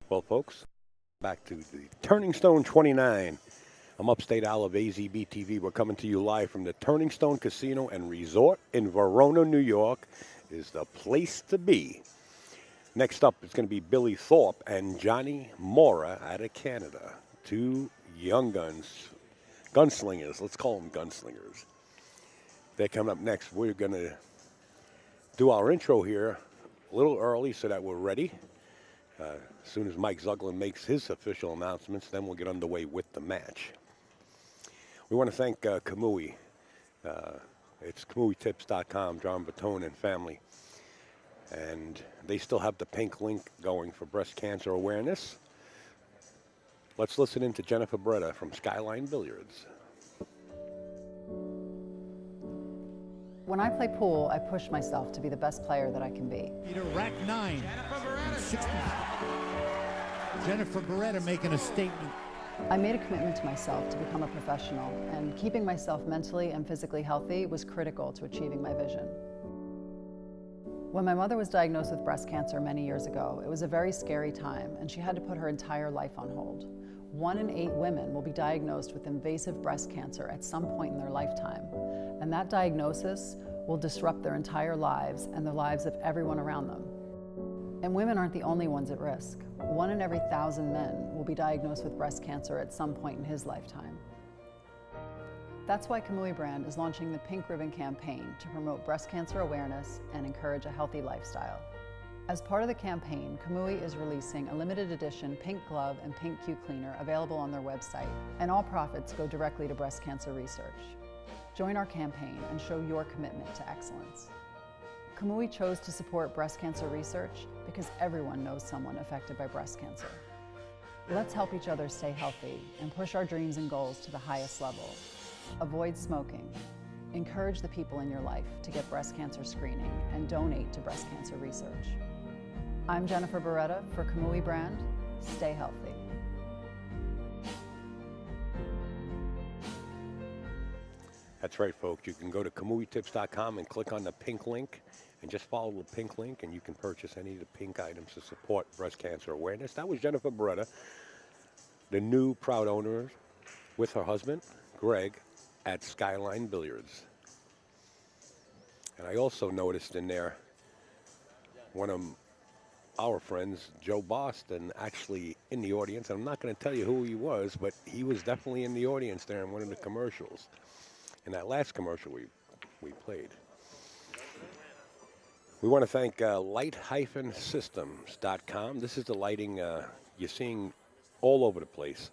Well, folks, back to the Turning Stone 29. I'm upstate Al of AZB TV. We're coming to you live from the Turning Stone Casino and Resort in Verona, New York. Is the place to be. Next up, it's going to be Billy Thorpe and Johnny Morra out of Canada. Two young gunslingers. Let's call them gunslingers. They're coming up next. We're going to do our intro here a little early so that we're ready. As soon as Mike Zuglin makes his official announcements, then we'll get underway with the match. We want to thank Kamui. It's KamuiTips.com, John Bertone and family. And they still have the pink link going for breast cancer awareness. Let's listen in to Jennifer Beretta from Skyline Billiards. When I play pool, I push myself to be the best player that I can be. Peter, rack 9. Jennifer Beretta making a statement. I made a commitment to myself to become a professional, and keeping myself mentally and physically healthy was critical to achieving my vision. When my mother was diagnosed with breast cancer many years ago, it was a very scary time, and she had to put her entire life on hold. 1 in 8 women will be diagnosed with invasive breast cancer at some point in their lifetime, and that diagnosis will disrupt their entire lives and the lives of everyone around them. And women aren't the only ones at risk. 1 in every 1,000 men will be diagnosed with breast cancer at some point in his lifetime. That's why Kamui brand is launching the Pink Ribbon campaign to promote breast cancer awareness and encourage a healthy lifestyle. As part of the campaign, Kamui is releasing a limited edition pink glove and pink Q cleaner available on their website, and all profits go directly to breast cancer research. Join our campaign and show your commitment to excellence. Kamui chose to support breast cancer research because everyone knows someone affected by breast cancer. Let's help each other stay healthy and push our dreams and goals to the highest level. Avoid smoking. Encourage the people in your life to get breast cancer screening and donate to breast cancer research. I'm Jennifer Beretta for Kamui brand. Stay healthy. That's right, folks. You can go to KamuiTips.com and click on the pink link and just follow the pink link, and you can purchase any of the pink items to support breast cancer awareness. That was Jennifer Beretta, the new proud owner with her husband, Greg, at Skyline Billiards. And I also noticed in there one of our friends, Joe Boston, actually in the audience. I'm not going to tell you who he was, but he was definitely in the audience there in one of the commercials. In that last commercial we played. We want to thank light-systems.com. This is the lighting you're seeing all over the place.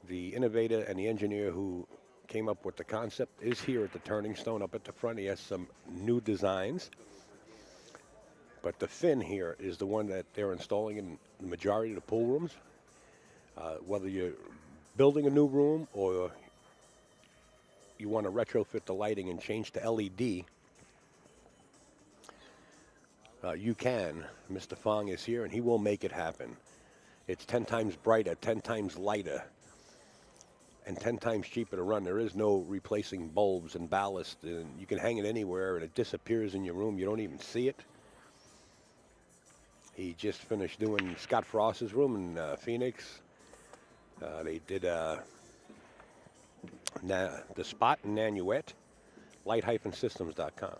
The innovator and the engineer who came up with the concept is here at the Turning Stone up at the front. He has some new designs. But the fin here is the one that they're installing in the majority of the pool rooms. Whether you're building a new room or you want to retrofit the lighting and change to LED, you can. Mr. Fong is here, and he will make it happen. It's 10 times brighter, 10 times lighter, and 10 times cheaper to run. There is no replacing bulbs and ballast, and you can hang it anywhere, and it disappears in your room. You don't even see it. He just finished doing Scott Frost's room in Phoenix. They did the spot in Nanuet, light-systems.com.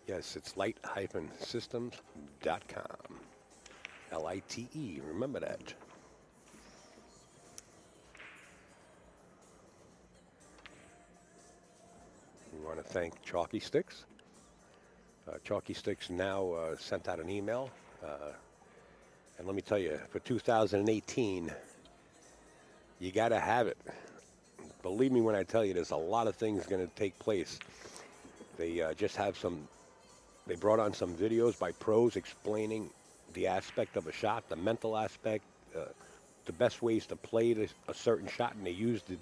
Yes, it's light-systems.com. L-I-T-E, remember that. We want to thank Chalky Sticks. Chalky Sticks now sent out an email. And let me tell you, for 2018, you got to have it. Believe me when I tell you, there's a lot of things going to take place. They just have some, they brought on some videos by pros explaining the aspect of a shot, the mental aspect, the best ways to play a certain shot, and they use the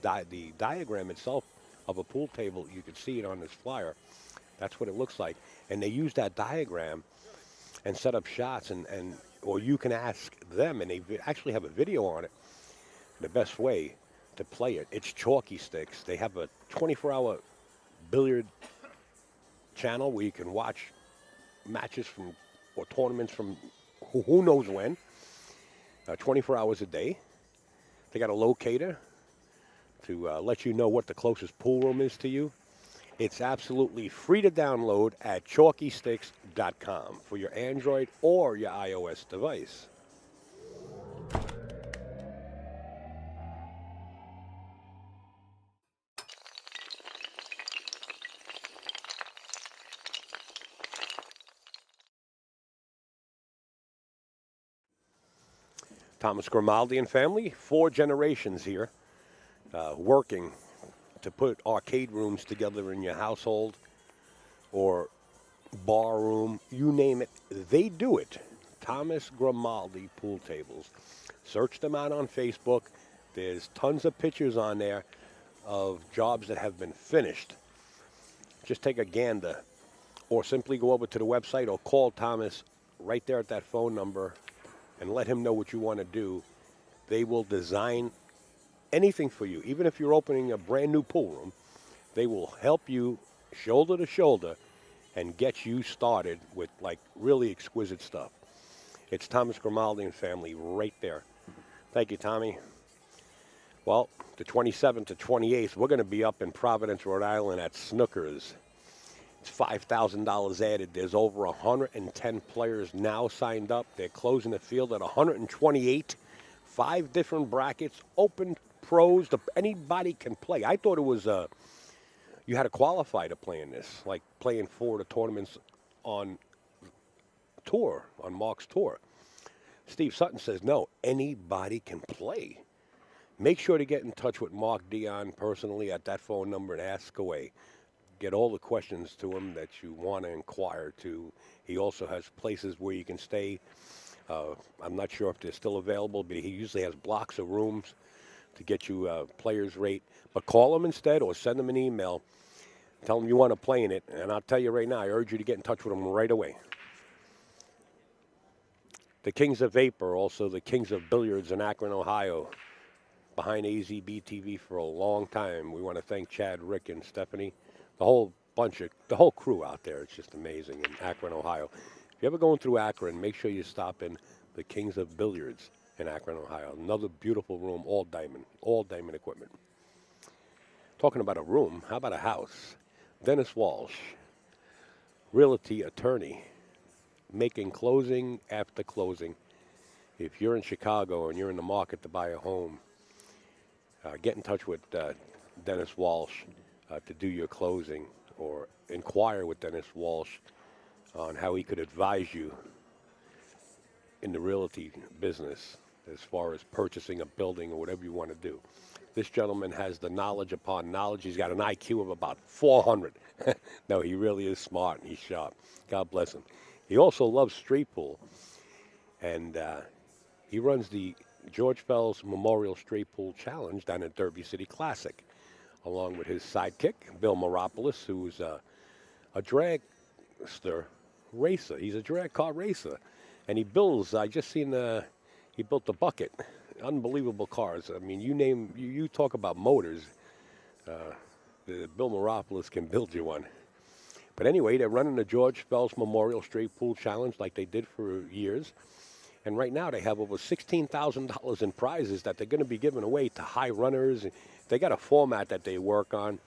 diagram itself of a pool table. You can see it on this flyer. That's what it looks like. And they use that diagram and set up shots, and or you can ask them, and they actually have a video on it, the best way to play it. It's chalky sticks. They have a 24-hour billiard channel where you can watch matches from or tournaments from who knows when, 24 hours a day. They got a locator to let you know what the closest pool room is to you. It's absolutely free to download at chalkysticks.com for your Android or your iOS device. Thomas Grimaldi and family, 4 generations here, working to put arcade rooms together in your household or bar room, you name it, they do it. Thomas Grimaldi Pool Tables. Search them out on Facebook. There's tons of pictures on there of jobs that have been finished. Just take a gander or simply go over to the website or call Thomas right there at that phone number and let him know what you want to do. They will design anything for you. Even if you're opening a brand new pool room, they will help you shoulder to shoulder and get you started with like really exquisite stuff. It's Thomas Grimaldi and family right there. Thank you, Tommy. Well, the 27th to 28th, we're going to be up in Providence, Rhode Island at Snookers. It's $5,000 added. There's over 110 players now signed up. They're closing the field at 128. 5 different brackets, open pros. Anybody can play. I thought it was you had to qualify to play in this, like playing for the tournaments on tour, on Mark's tour. Steve Sutton says, no, anybody can play. Make sure to get in touch with Mark Dion personally at that phone number and ask away. Get all the questions to him that you want to inquire to. He also has places where you can stay. I'm not sure if they're still available, but he usually has blocks of rooms to get you a player's rate. But call him instead or send him an email. Tell him you want to play in it. And I'll tell you right now, I urge you to get in touch with him right away. The Kings of Vapor, also the Kings of Billiards in Akron, Ohio. Behind AZB TV for a long time. We want to thank Chad, Rick, and Stephanie. The whole crew out there. It's just amazing in Akron, Ohio. If you're ever going through Akron, make sure you stop in the Kings of Billiards in Akron, Ohio. Another beautiful room, all diamond equipment. Talking about a room, how about a house? Dennis Walsh, realty attorney, making closing after closing. If you're in Chicago and you're in the market to buy a home, get in touch with Dennis Walsh to do your closing, or inquire with Dennis Walsh on how he could advise you in the realty business as far as purchasing a building or whatever you want to do. This gentleman has the knowledge upon knowledge. He's got an IQ of about 400. No, he really is smart and he's sharp. God bless him. He also loves street pool, and he runs the George Fells Memorial Street Pool Challenge down at Derby City Classic, along with his sidekick, Bill Moropoulos, who's a dragster racer. He's a drag car racer. And he builds, I just seen, he built the Bucket. Unbelievable cars. I mean, you talk about motors. Bill Moropoulos can build you one. But anyway, they're running the George Fells Memorial Street Pool Challenge like they did for years. And right now they have over $16,000 in prizes that they're going to be giving away to high runners. They got a format that they work on.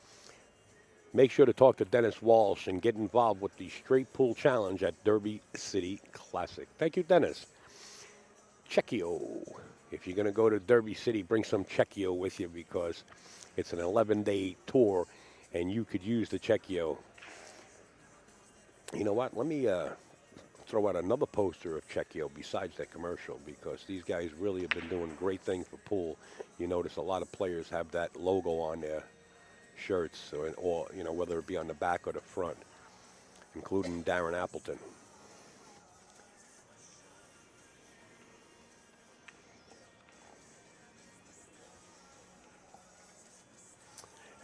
Make sure to talk to Dennis Walsh and get involved with the Straight Pool Challenge at Derby City Classic. Thank you, Dennis. Checkio. If you're going to go to Derby City, bring some Checkio with you because it's an 11-day tour, and you could use the Checkio. You know what? Let me throw out another poster of Checkio besides that commercial, because these guys really have been doing great things for pool. You notice a lot of players have that logo on their shirts, or you know, whether it be on the back or the front, including Darren Appleton.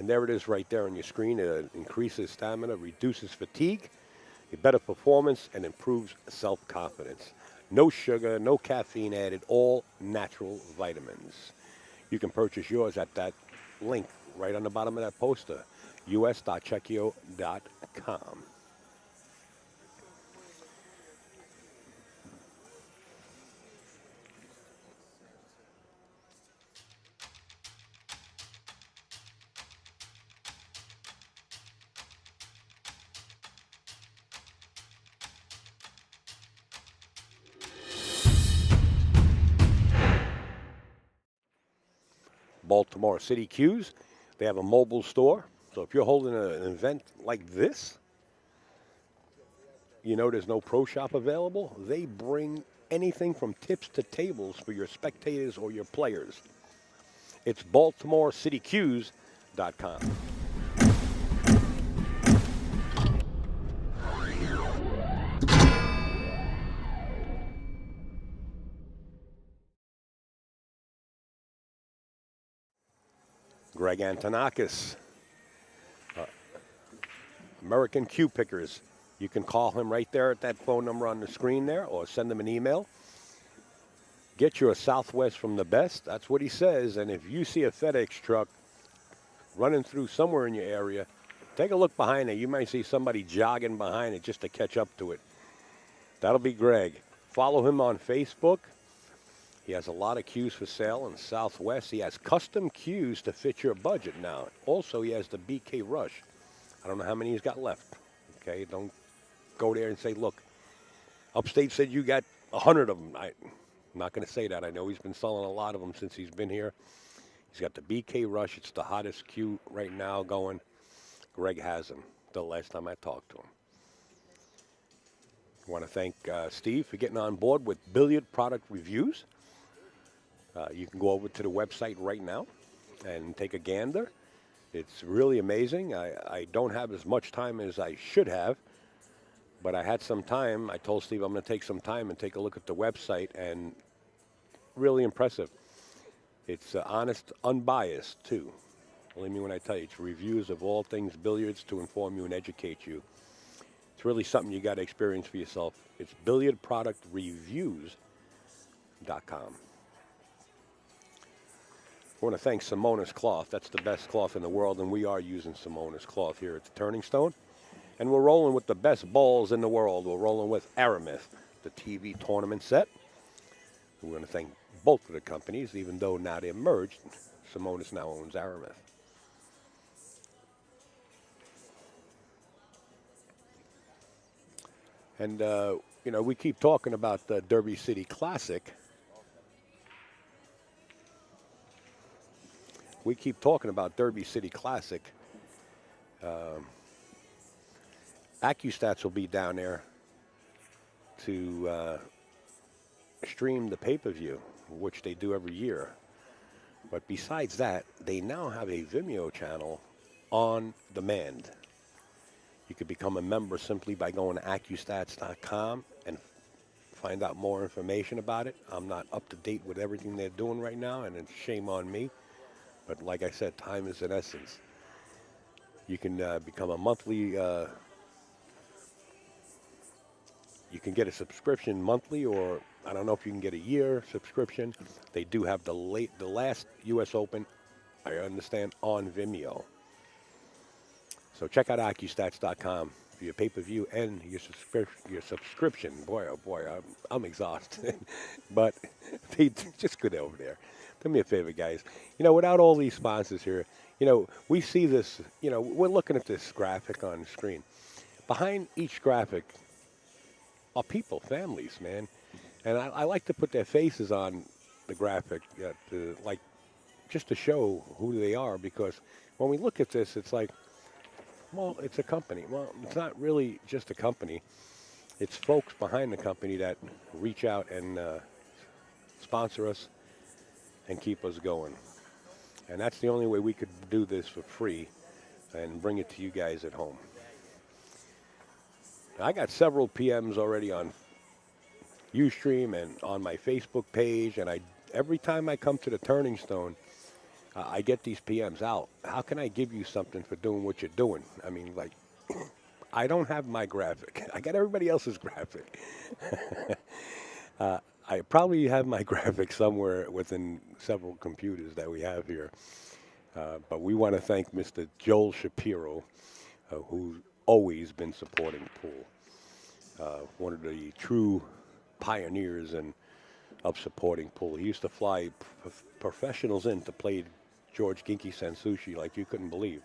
And there it is right there on your screen. It increases stamina, reduces fatigue, a better performance, and improves self-confidence. No sugar, no caffeine added, all natural vitamins. You can purchase yours at that link right on the bottom of that poster, us.checkio.com. Baltimore City Q's, they have a mobile store. So if you're holding an event like this, you know there's no pro shop available, they bring anything from tips to tables for your spectators or your players. It's BaltimoreCityQs.com. Greg Antonakis, American Q Pickers. You can call him right there at that phone number on the screen there or send him an email. Get you a Southwest from the best. That's what he says. And if you see a FedEx truck running through somewhere in your area, take a look behind it. You might see somebody jogging behind it just to catch up to it. That'll be Greg. Follow him on Facebook. He has a lot of cues for sale in Southwest. He has custom cues to fit your budget now. Also, he has the BK Rush. I don't know how many he's got left. Okay, don't go there and say, look, Upstate said you got 100 of them. I'm not going to say that. I know he's been selling a lot of them since he's been here. He's got the BK Rush. It's the hottest cue right now going. Greg has them the last time I talked to him. I want to thank Steve for getting on board with Billiard Product Reviews. You can go over to the website right now and take a gander. It's really amazing. I don't have as much time as I should have, but I had some time. I told Steve I'm going to take some time and take a look at the website, and really impressive. It's honest, unbiased, too. Believe me when I tell you, it's reviews of all things billiards to inform you and educate you. It's really something you got to experience for yourself. It's billiardproductreviews.com. I want to thank Simona's Cloth. That's the best cloth in the world, and we are using Simona's Cloth here at the Turning Stone. And we're rolling with the best balls in the world. We're rolling with Aramis, the TV tournament set. We want to thank both of the companies, even though now they're merged. Simona's now owns Aramis. And, you know, we keep talking about the Derby City Classic. We keep talking about Derby City Classic. AccuStats will be down there to stream the pay-per-view, which they do every year. But besides that, they now have a Vimeo channel on demand. You could become a member simply by going to AccuStats.com and find out more information about it. I'm not up to date with everything they're doing right now, and it's shame on me. But like I said, time is an essence. You can become a monthly, you can get a subscription monthly, or I don't know if you can get a year subscription. They do have the last U.S. Open, I understand, on Vimeo. So check out AccuStats.com for your pay-per-view and your subscription. Boy, oh boy, I'm exhausted. But they just go over there. Do me a favor, guys. You know, without all these sponsors here, you know, we see this, you know, we're looking at this graphic on the screen. Behind each graphic are people, families, man. And I like to put their faces on the graphic, just to show who they are, because when we look at this, it's like, well, it's a company. Well, it's not really just a company. It's folks behind the company that reach out and sponsor us and keep us going. And that's the only way we could do this for free and bring it to you guys at home. I got several PMs already on Ustream and on my Facebook page, and every time I come to the Turning Stone, I get these PMs out. How can I give you something for doing what you're doing? I mean, like, I don't have my graphic. I got everybody else's graphic. I probably have my graphic somewhere within several computers that we have here. But we want to thank Mr. Joel Shapiro, who's always been supporting Pool. One of the true pioneers and of supporting Pool. He used to fly professionals in to play George Ginky Sansushi like you couldn't believe.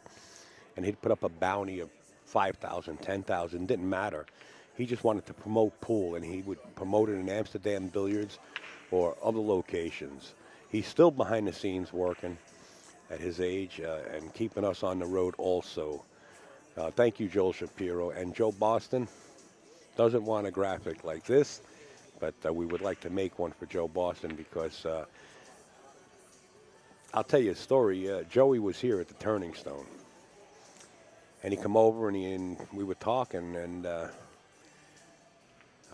And he'd put up a bounty of 5,000, 10,000, didn't matter. He just wanted to promote Pool, and he would promote it in Amsterdam Billiards or other locations. He's still behind the scenes working at his age and keeping us on the road also. Thank you, Joel Shapiro. And Joe Boston doesn't want a graphic like this, but we would like to make one for Joe Boston because I'll tell you a story. Joey was here at the Turning Stone, and he come over and we were talking, and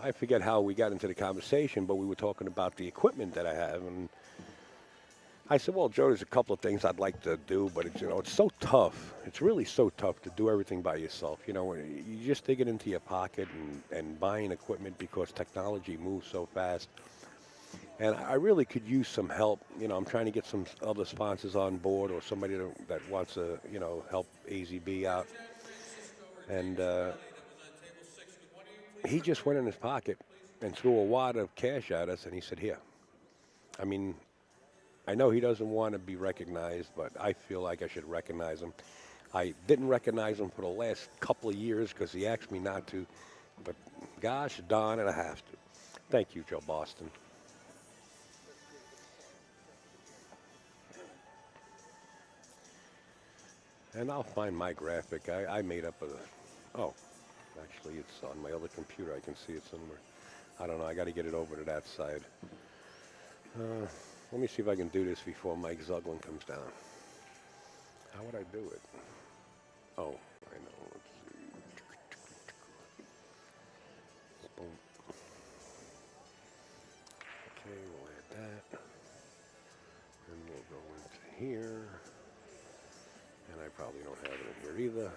I forget how we got into the conversation, but we were talking about the equipment that I have, and I said, well, Joe, there's a couple of things I'd like to do, but it's so tough. It's really so tough to do everything by yourself. You just dig it into your pocket and buying equipment because technology moves so fast. And I really could use some help. I'm trying to get some other sponsors on board or somebody that wants to, help AZB out. And he just went in his pocket and threw a wad of cash at us, and he said, here. I mean, I know he doesn't want to be recognized, but I feel like I should recognize him. I didn't recognize him for the last couple of years because he asked me not to, but gosh darn it, I have to. Thank you, Joe Boston. And I'll find my graphic. I made up oh, actually it's on my other computer. I can see it somewhere. I don't know. I got to get it over to that side. Let me see if I can do this before Mike Zuglin comes down. How would I do it? Oh, I know. Let's see. Boom. Okay, we'll add that. And we'll go into here. And I probably don't have it in here either.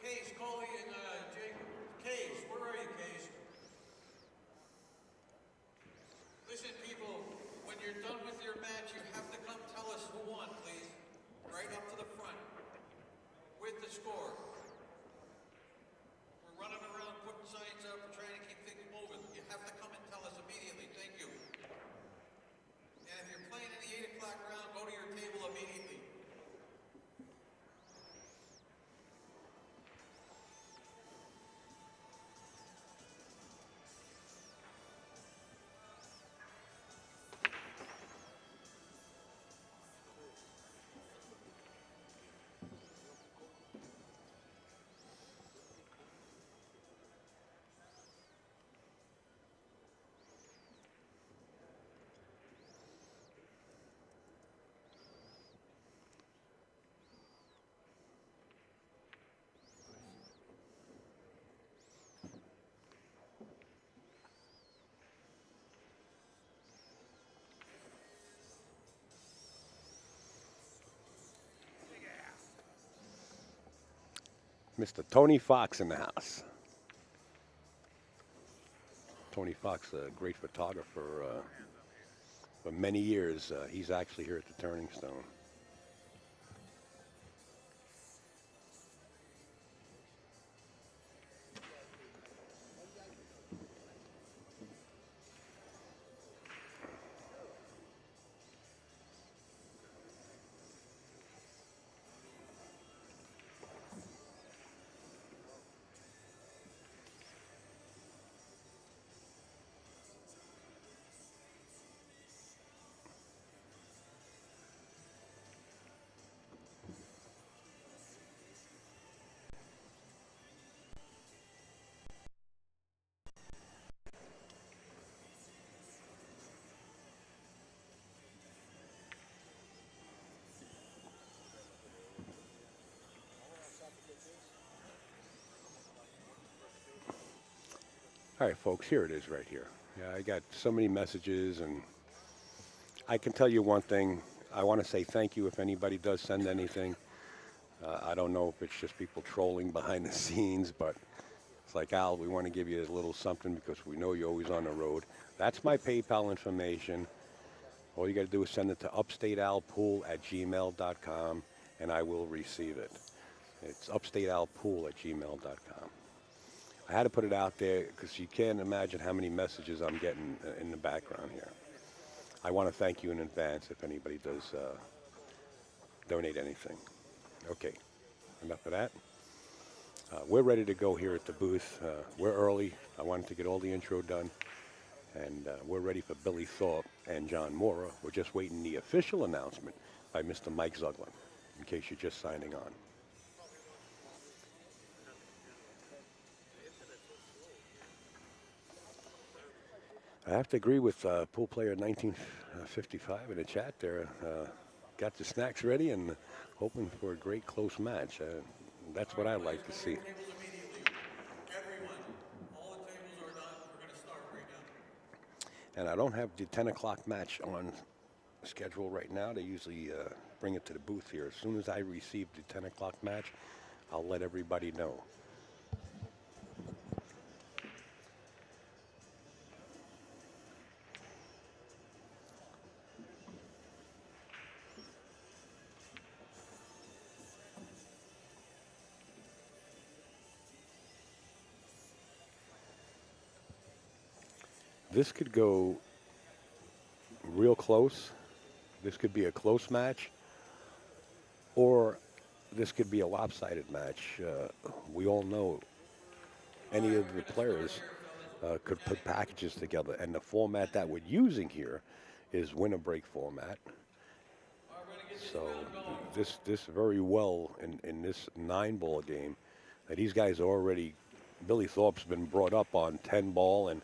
Case, Coley and Jake. Case, where are you, Case? Listen, people, when you're done with your match, you have to come tell us who won, please. Right up to the front. With the score. We're running around putting signs up, trying to keep things moving. You have to come and tell us immediately. Thank you. And if you're playing in the 8 o'clock round, go to your table immediately. Mr. Tony Fox in the house. Tony Fox, a great photographer for many years. He's actually here at the Turning Stone. All right, folks, here it is right here. Yeah, I got so many messages, and I can tell you one thing. I want to say thank you if anybody does send anything. I don't know if it's just people trolling behind the scenes, but it's like, Al, we want to give you a little something because we know you're always on the road. That's my PayPal information. All you got to do is send it to upstatealpool@gmail.com, and I will receive it. It's upstatealpool@gmail.com. I had to put it out there because you can't imagine how many messages I'm getting in the background here. I want to thank you in advance if anybody does donate anything. Okay, enough of that. We're ready to go here at the booth. We're early. I wanted to get all the intro done. And we're ready for Billy Thorpe and John Morra. We're just waiting the official announcement by Mr. Mike Zuglin, in case you're just signing on. I have to agree with pool player 1955 in the chat there. Got the snacks ready and hoping for a great close match. That's what I like to see. And I don't have the 10 o'clock match on schedule right now. They usually bring it to the booth here. As soon as I receive the 10 o'clock match, I'll let everybody know. This could go real close. This could be a close match, or this could be a lopsided match. We all know any of the players could put packages together, and the format that we're using here is winner break format. So this very well in this 9-ball game, these guys are already. Billy Thorpe's been brought up on 10-ball and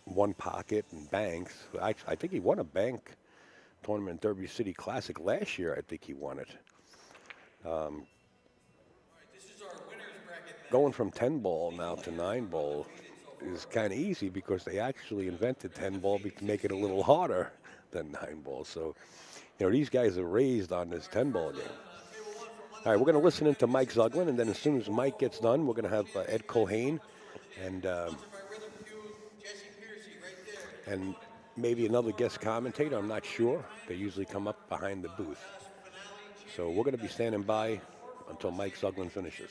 one pocket and banks. I think he won a bank tournament, Derby City Classic last year. I think he won it. Going from 10-ball now to 9-ball is kind of easy because they actually invented 10-ball to make it a little harder than 9-ball. So, these guys are raised on this 10-ball game. All right, we're going to listen into Mike Zuglin, and then as soon as Mike gets done, we're going to have Ed Cohane and maybe another guest commentator. I'm not sure. They usually come up behind the booth. So we're going to be standing by until Mike Zuglin finishes.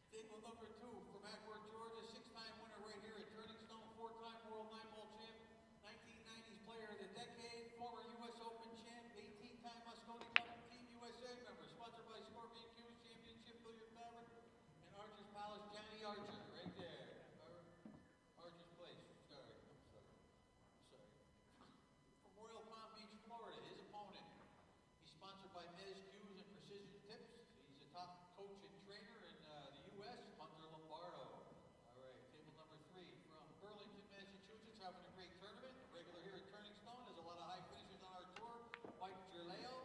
Table number 2 from Ackworth, Georgia, 6-time winner right here at Turning Stone, 4-time world 9-ball champ, 1990s player of the decade, former U.S. Open champ, 18-time Moscone Cup Team USA member, sponsored by Scorpion Q's Championship Billiard Fabric, and Archer's Palace, Johnny Archer, right there. Archer's Place, sorry. From Royal Palm Beach, Florida, his opponent. He's sponsored by Mez Q's and Precision Tips. He's a top coach and trainer in the U.S., Hunter Lombardo. All right, table number 3 from Burlington, Massachusetts, having a great tournament. A regular here at Turning Stone. There's a lot of high finishers on our tour. Mike Gerleo,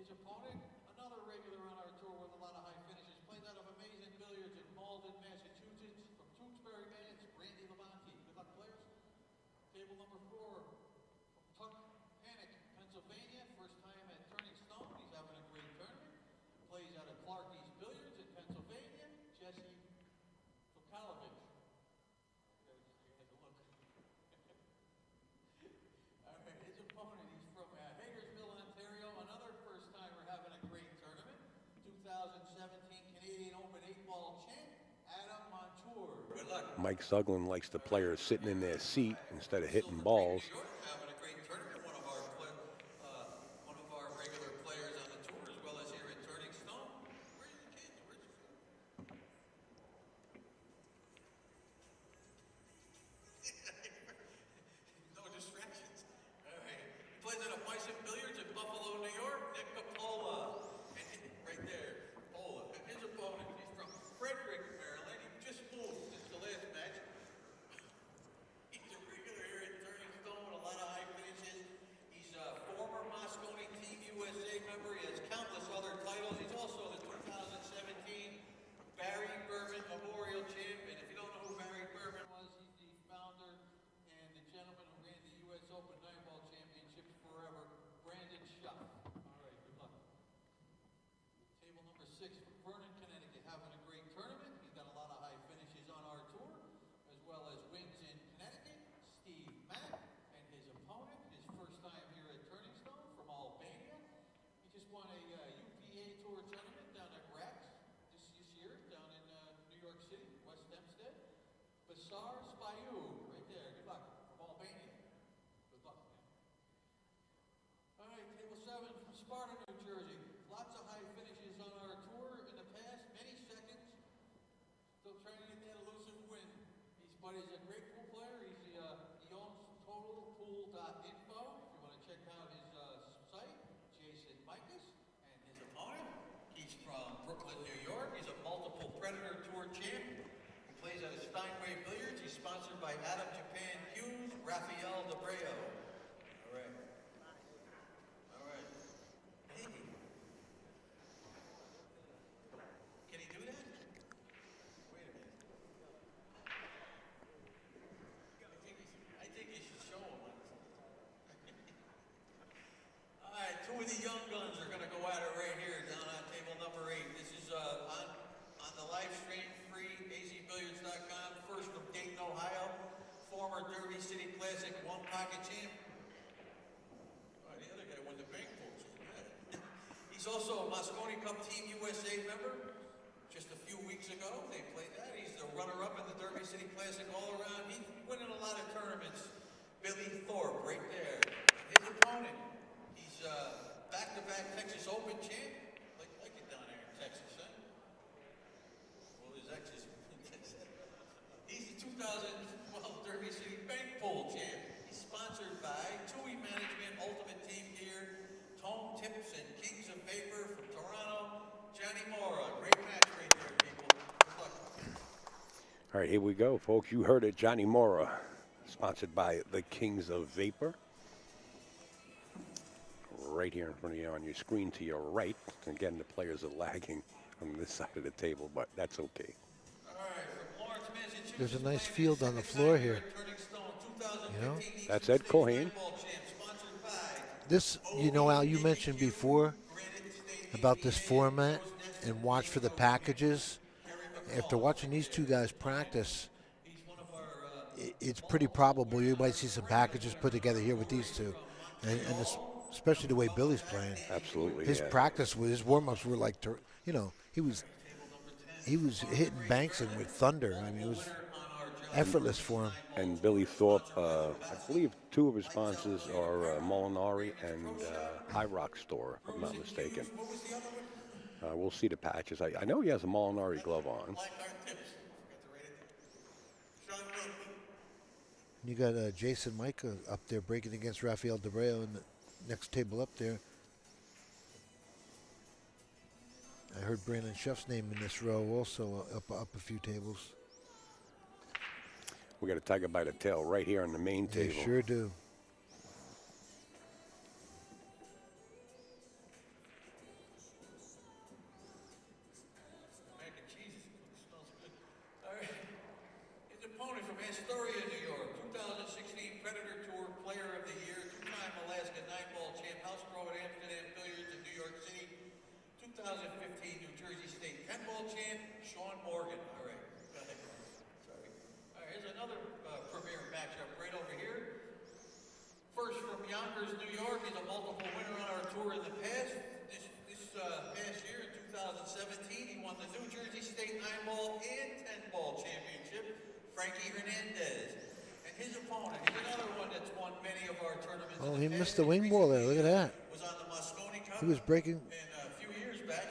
his opponent, another regular on our tour with a lot of high finishes. Plays out of Amazing Billiards in Malden, Massachusetts. From Tewksbury, Mass, Randy Levanti. Good luck, players. Table number 4 from Tuckhannock, Pennsylvania. First time at Turning Stone. He's having a great tournament. Plays out of Clarky's Billiards in Pennsylvania. Jesse Tukalovich. Take a look. All right, his opponent, he's from Hagersville, Ontario. Another first timer having a great tournament. 2017 Canadian Open 8-ball champ, Adam Montour. Good luck. Mike Zuglin likes the players sitting in their seat instead of hitting balls. Having a great tournament. One of our regular players on the tour, as well as here at Turning Stone. Where's the kids? Where's the food? No distractions. All right. He plays out of Bison Billiards in Buffalo, New York. Nick Capola. Right there. Capola. And his opponent, he's from Frederick, Maryland. He just right there. Good luck. From Albania. Good luck, man. All right, table 7 from Sparta, New Jersey. Lots of high finishes on our tour in the past, many seconds. Still trying to get that elusive win. But he's a great pool player. He owns totalpool.info. If you want to check out his site, Jason Mikas. And his opponent, he's from Brooklyn, New York. He's a multiple Predator Tour champ. He plays at Steinway Billiards. He's sponsored by Adam Japan Hughes, Rafael Debreo. All right. All right. Hey. Can he do that? Wait a minute. I think he should show him. All right, two of the young guns are going to go at it right here down on table number 8. This is on the live stream, free, azbilliards.com. First from Dayton, Ohio, former Derby City Classic one-pocket champ. All right, the other guy won the bank pool. He's also a Moscone Cup Team USA member. Just a few weeks ago, they played that. He's the runner-up in the Derby City Classic all around. He's winning a lot of tournaments. Billy Thorpe, right there. His opponent, he's back-to-back Texas Open champ. Like it down there in Texas, huh? Well, his ex is in Texas. He's the 2012 Derby City Bank Pool champ. He's sponsored by TUI Management, Ultimate Team Gear, Tone Tips, and Kings of Vapor from Toronto. Johnny Morra, great match right there, people. Good luck. All right, here we go, folks. You heard it, Johnny Morra, sponsored by the Kings of Vapor. Right here in front of you on your screen to your right. Again, the players are lagging on this side of the table, but that's okay. All right, from Lawrence, Massachusetts. There's a nice field on the floor here. Turning Stone, You know? That's Ed Cohen. sponsored by This, you know, Al, you mentioned before about this format and watch for the packages. After watching these two guys practice, it's pretty probable you might see some packages put together here with these two. And especially the way Billy's playing. Absolutely, His yeah. practice, his warm-ups were like, you know, he was hitting banks and with thunder. I mean, it was effortless for him. And Billy Thorpe, I believe two of his sponsors are Molinari and High Rock Store, if I'm not mistaken. We'll see the patches. I know he has a Molinari glove on. You got Jason Micah up there breaking against Rafael Debreo in the next table up there. I heard Brandon Schuff's name in this row also up a few tables. We got a tiger by the tail right here on the main They table. sure do. mac and cheese. Smells good. All right. His opponent from Astoria, New York, 2016 Predator Tour Player of the Year, two-time Alaska 9-ball champ, house pro at Amsterdam Billiards in New York City, 2015 New Jersey State 10-ball champ, Sean Morgan. All right. Go ahead. Sorry. All right, here's another premier matchup right over here. First from Yonkers, New York. He's a multiple winner on our tour in the past. This past year, in 2017, he won the New Jersey State 9-ball and 10-ball championship, Frankie Hernandez. And his opponent, he's another one that's won many of our tournaments. Oh, he missed the wing ball there. Look at that. Was on the Moscone Cup. He was breaking. And a few years back,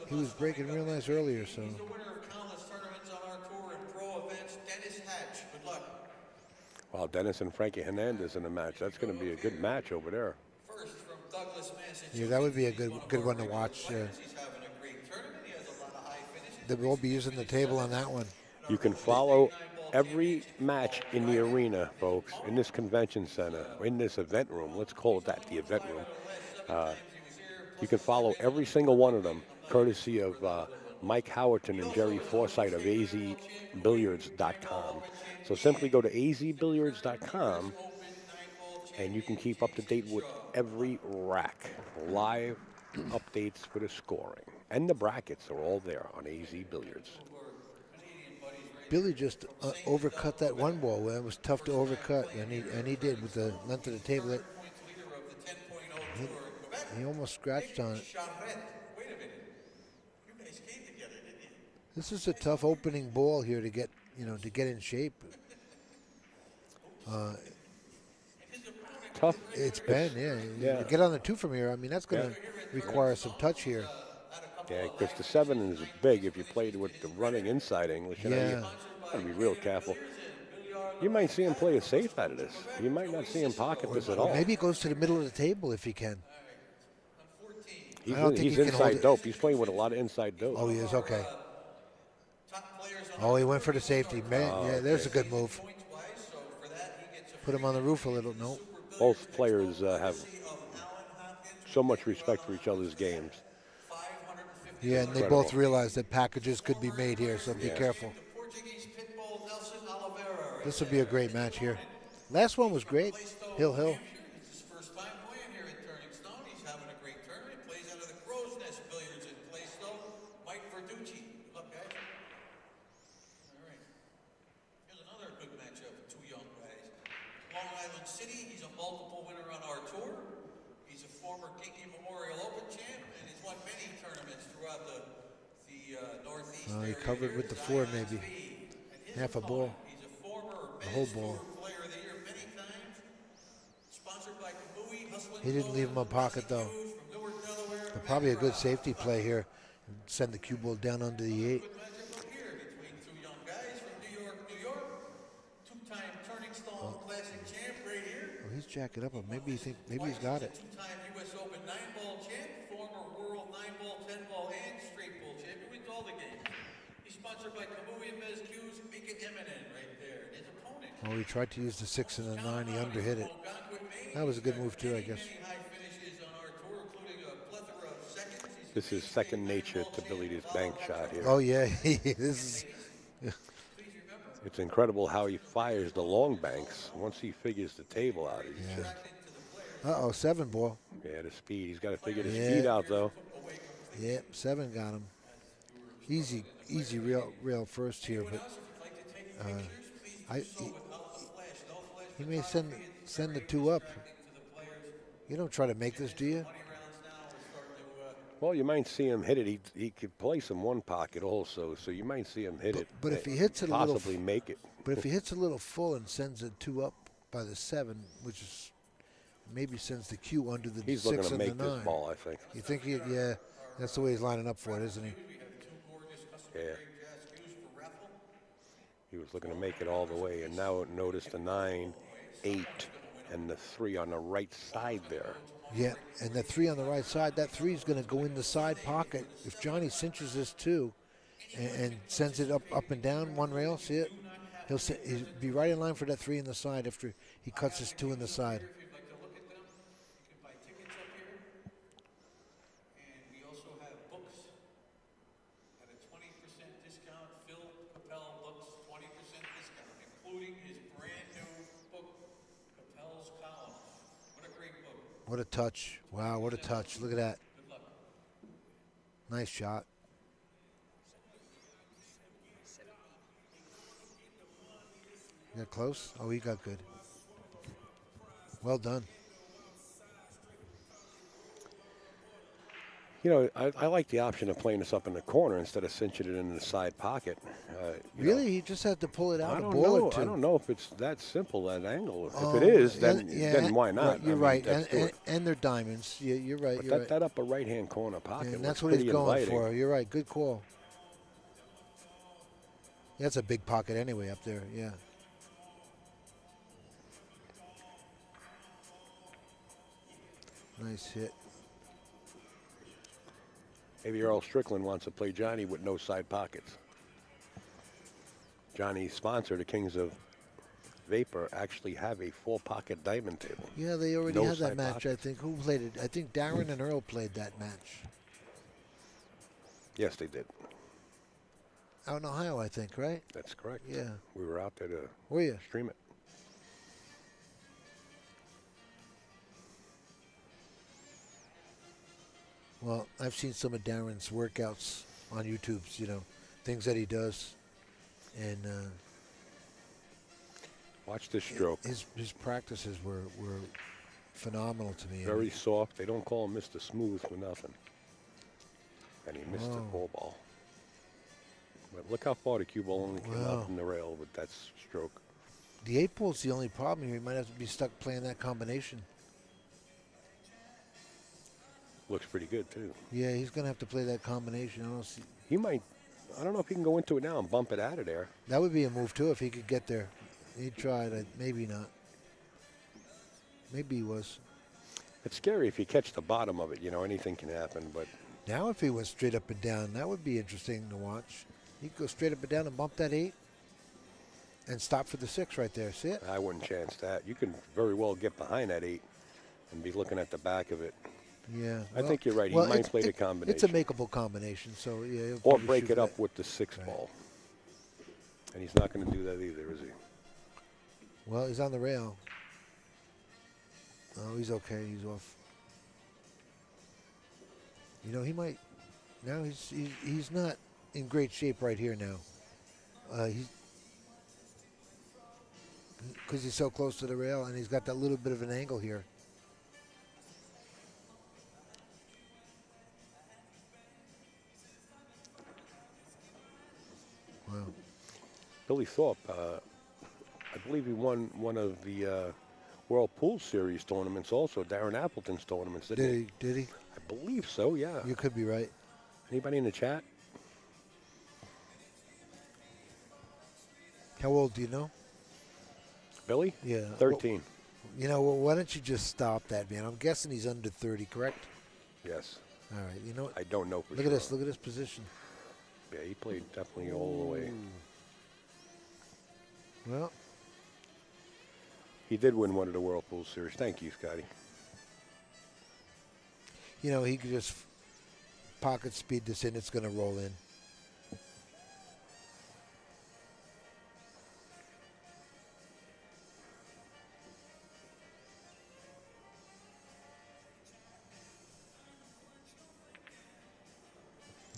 He was breaking real nice earlier. So He's the winner of countless tournaments on our tour and pro events. Dennis Hatch. Good luck. Wow, Dennis and Frankie Hernandez in the match. That's going to be a good match over there. First from Douglas, Massachusetts. yeah, that would be a good one to watch. He's having a great tournament. He has a lot of high finishes. They will be using the table on that one. You can follow every match in the arena, folks, in this convention center, in this event room. Let's call it that, the event room. You can follow every single one of them, courtesy of Mike Howerton and Jerry Forsythe of azbilliards.com. So simply go to azbilliards.com and you can keep up to date with every rack. Live updates for the scoring. And the brackets are all there on AZ Billiards. Billy just overcut that one ball. Well, it was tough to overcut, and he did with the length of the table. He almost scratched on it. Wait a minute. You guys came together, didn't you? This is a tough opening ball here to get, to get in shape. Tough. It's been, yeah. Yeah. You get on the 2 from here. I mean, that's going to require some touch here. Yeah, because the 7 is big if you played with the running inside English. You know, you Yeah. got to be real careful. You might see him play it safe out of this. You might not see him pocket this at Or all. maybe he goes to the middle of the table if he can. He's, I don't think he's he can hold inside it. dope. He's playing with a lot of inside dope. Oh, he is? Okay. Oh, he went for the safety. Man, yeah, there's a good move. Put him on the roof a little. No. Both players have so much respect for each other's games. Yeah, and they Incredible. both realize that packages could be made here, so be careful. This will be a great match here. Last one was great. Hill. It's his first time playing here at Turning Stone. He's having a great tournament. Plays out of the Crow's Nest Billiards in Plaistow. Mike Verducci. Good luck, guys. All right. Here's another good matchup of two young guys. Long Island City. He's a multiple winner on our tour. He's a former Kinky Memorial Open champ, and he's won many tournaments throughout the Northeast He area covered here with at the 4 ISV. maybe. And his Half a ball. He's a former The whole men's ball. tour player of the year many times. Sponsored by Kamui, Hustling He didn't leave him on pocket, though. from Newark, Delaware. But probably a good safety play here. Send the cue ball down under the 8. Good matchup up here between two young guys from New York, New York. Two-time Turning Stone Classic champ right here. Oh, he's jacking up. Maybe he's got it. Two-time U.S. Open 9-ball champ, former World 9-ball, 10-ball, and straight-ball champion. Wins all the games. He's sponsored by Kamui and Mez Q's. Mika Eminem right there. His opponent. Oh, he tried to use the 6 and the 9. He underhit it. That was a good move too, I guess. Many high finishes on our tour, including a plethora of seconds. He's This is second nature to Billy, this bank shot here. Oh yeah, this is. It's incredible how he fires the long banks. Once he figures the table out, he's just, 7 ball. yeah, the speed. He's got to figure the Yeah. speed out, though. Yep, 7 got him. Easy rail first here, but he may send the 2 up. You don't try to make this, do you? Well, you might see him hit it. He could place in one pocket also, so you might see him hit it. But if he hits it a little, possibly make it. but if he hits a little full and sends the 2 up by the 7, which is maybe sends the cue under the He's 6 looking to and make the 9. this ball, I think. You think yeah, that's the way he's lining up for it, isn't he? Yeah. He was looking to make it all the way, and now notice the 9, 8, and the 3 on the right side there. Yeah, and the 3 on the right side, that 3 is going to go in the side pocket. If Johnny cinches this 2 and sends it up and down one rail, see it? He'll be right in line for that 3 in the side after he cuts his 2 in the side. If you'd like to look at them, you can buy tickets up here. And we also have books at a 20% discount. Phil Capel books, 20% discount, including his brand new book, Capel's Column. What a great book. What a touch. Wow, what a touch. Look at that. Good luck. Nice shot. You got close? Oh, he got good. Well done. You know, I like the option of playing this up in the corner instead of cinching it in the side pocket. You Really? know, He just had to pull it out I a don't ball know. or 2. I don't know if it's that simple, that angle. If it is, then why not? You're I mean, right. let's do it. And they're diamonds. Yeah, you're right. But You're that upper right-hand corner pocket and looks that's what he's pretty going inviting. for. You're right. Good call. That's a big pocket anyway up there. Yeah. Nice hit. Maybe Earl Strickland wants to play Johnny with no side pockets. Johnny's sponsor, the Kings of Vapor, actually have a 4-pocket diamond table. Yeah, they already No had that side match. pockets. I think. Who played it? I think Darren and Earl played that match Yes, they did. out in Ohio. I think. Right? That's correct. Yeah. We were out there to Were you? stream it. Well, I've seen some of Darren's workouts on YouTube. You know, things that he does, and Watch this stroke. his practices were phenomenal to me. Very soft. They don't call him Mr. Smooth for nothing. And he missed the Wow. ball. But look how far the cue ball only came Wow. out from the rail with that stroke. The 8-ball's the only problem here. He might have to be stuck playing that combination. Looks pretty good, too. Yeah, he's going to have to play that combination. I don't see. He might, I don't know if he can go into it now and bump it out of there. That would be a move, too, if he could get there. He tried. Maybe not. Maybe he was. It's scary if you catch the bottom of it. You know, anything can happen. But Now if he went straight up and down, that would be interesting to watch. He'd go straight up and down and bump that 8 and stop for the 6 right there. See it? I wouldn't chance that. You can very well get behind that 8 and be looking at the back of it. Yeah. I think you're right. He well, might play the combination. It's a makeable combination, so yeah. he'll Or probably break shoot it up that. with the 6 Right. ball. And he's not going to do that either, is he? Well, he's on the rail. Oh, he's okay. He's off. You know, he might. Now he's not in great shape right here now. He's because he's so close to the rail and he's got that little bit of an angle here. Wow. Billy Thorpe, I believe he won one of the World Pool Series tournaments also, Darren Appleton's tournaments, didn't he? Did he? I believe so, yeah. You could be right. Anybody in the chat? How old do you know? Billy? Yeah. 13. You know, well, why don't you just stop that, man? I'm guessing he's under 30, correct? Yes. All right. You know what? I don't know for Look sure. at this. Look at this position. Yeah, he played definitely all the way. Well, He did win one of the World Pool Series. Thank you, Scotty. you know, he could just pocket speed this in. It's going to roll in.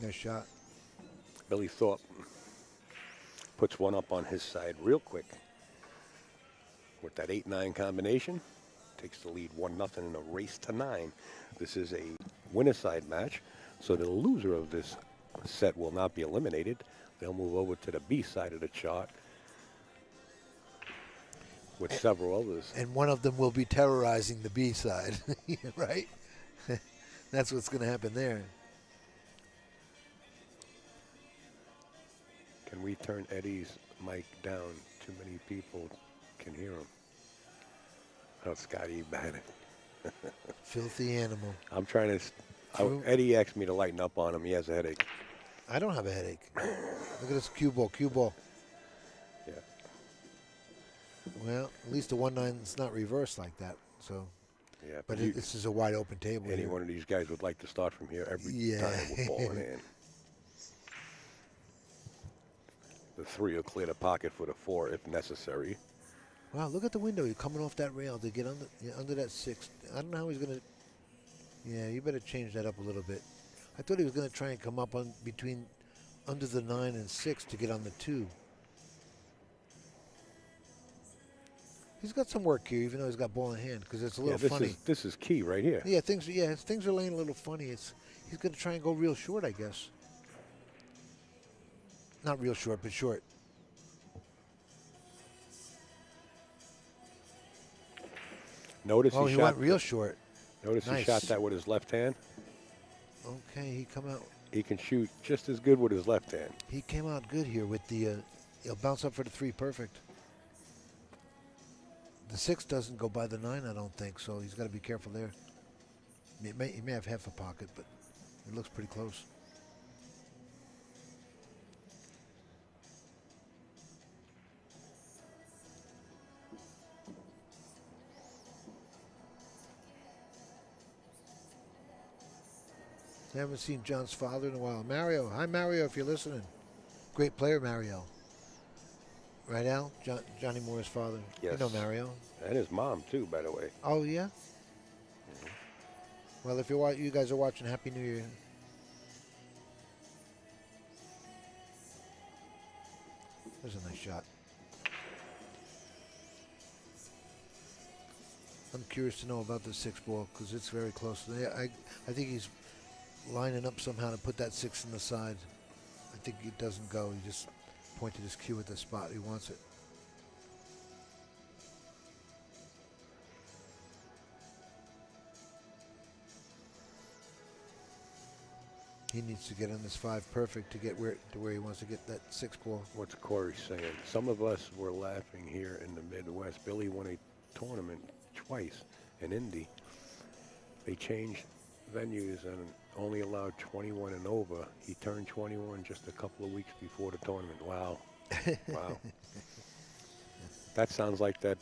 Nice shot. Billy Thorpe puts one up on his side real quick with that 8-9 combination. Takes the lead 1-0 in a race to 9. This is a winner side match, so the loser of this set will not be eliminated. They'll move over to the B side of the chart with several others. And one of them will be terrorizing the B side, right? That's what's going to happen there. Can we turn Eddie's mic down? Too many people can hear him. Oh, Scotty, bad it. Filthy animal. I'm trying to. True. Eddie asked me to lighten up on him. He has a headache. I don't have a headache. Look at this cue ball. Cue ball. Yeah. Well, at least the 1-9 is not reversed like that. So, Yeah. but you- this is a wide open table. any here. one of these guys would like to start from here every Yeah. time we're balling in. The 3 will clear the pocket for the 4 if necessary. Wow, look at the window. You're coming off that rail to get under that 6. I don't know how he's going to. Yeah, you better change that up a little bit. I thought he was going to try and come up on between under the 9 and 6 to get on the 2. He's got some work here, even though he's got ball in hand, because it's a little this funny. this is key right here. Yeah, things are laying a little funny. He's going to try and go real short, I guess. Not real short, but short. Notice Oh, he he shot went real short. Notice he Nice. shot that with his left hand. Okay, he come out. He can shoot just as good with his left hand. He came out good here with the. He'll bounce up for the 3 perfect. The 6 doesn't go by the 9, I don't think, so he's got to be careful there. He may have half a pocket, but it looks pretty close. I haven't seen John's father in a while. Mario. Hi, Mario, if you're listening. Great player, Mario. Right, Al? Johnny Morra's father. Yes. You know Mario. And his mom, too, by the way. Oh, yeah? Well, if you guys are watching, Happy New Year. There's a nice shot. I'm curious to know about the 6 ball because it's very close. I think he's lining up somehow to put that 6 in the side. I think it doesn't go. He just pointed his cue at the spot he wants it. He needs to get on this 5 perfect to get where he wants to get that 6 ball. What's Corey saying? Some of us were laughing here in the Midwest. Billy won a tournament twice in Indy. They changed venues and only allowed 21 and over. He turned 21 just a couple of weeks before the tournament. Wow. Wow. That sounds like that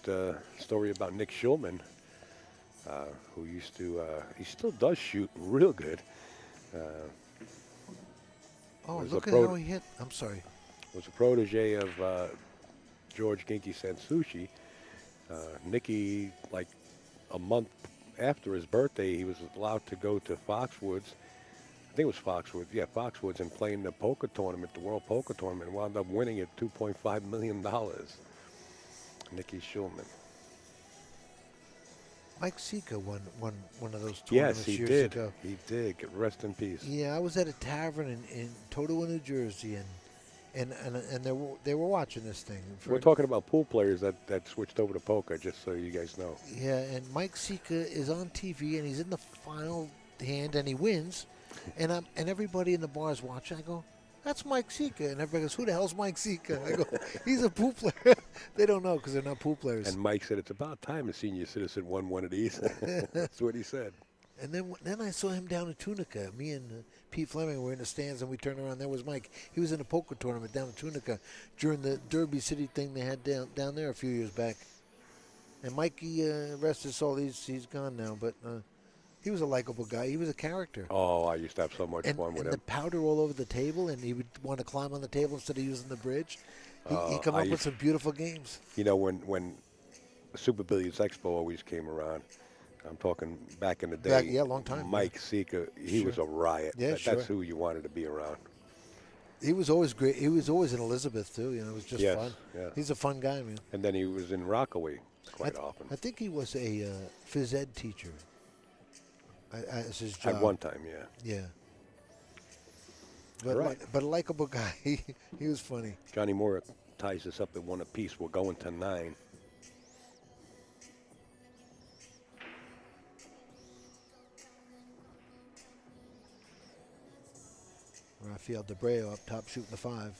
story about Nick Schulman, who used to, he still does shoot real good. Oh, was look a at pro- how he hit. I'm sorry. Was a protege of George Ginky Sansucci. Nicky, like a month after his birthday, he was allowed to go to Foxwoods. I think it was Foxwoods. Yeah, Foxwoods, and play in the poker tournament, the World Poker Tournament, and wound up winning it $2.5 million. Nicky Schulman. Mike Sika won one of those Yes, tournaments he years did. ago. He did. Rest in peace. Yeah, I was at a tavern in Totowa, New Jersey, and they were watching this thing. We're talking about pool players that switched over to poker, just so you guys know. Yeah, and Mike Sika is on TV, and he's in the final hand, and he wins, and everybody in the bar is watching. I go, that's Mike Sika, and everybody goes, who the hell's Mike Sika? I go, he's a pool player. They don't know because they're not pool players. And Mike said, it's about time a senior citizen won one of these. That's what he said. And then I saw him down in Tunica. Me and Pete Fleming were in the stands, and we turned around. There was Mike. He was in a poker tournament down in Tunica during the Derby City thing they had down there a few years back. And Mikey, rest his soul, he's gone now, but he was a likable guy. He was a character. Oh, I used to have so much fun with and him. the powder all over the table, and he would want to climb on the table instead of using the bridge. He come up with some beautiful games. You know, when the Super Billiards Expo always came around, I'm talking back in the day. Yeah, long time. Mike Sika, he was a riot. Yeah, That's who you wanted to be around. He was always great. He was always in Elizabeth, too. You know, it was just fun. Yeah. He's a fun guy, man. And then he was in Rockaway quite often. I think he was a phys ed teacher. As his job. At one time, yeah. Yeah. But, Right. but a likable guy. He was funny. Johnny Morra ties this up at 1 apiece. We're going to 9. Rafael DeBreo up top shooting the 5.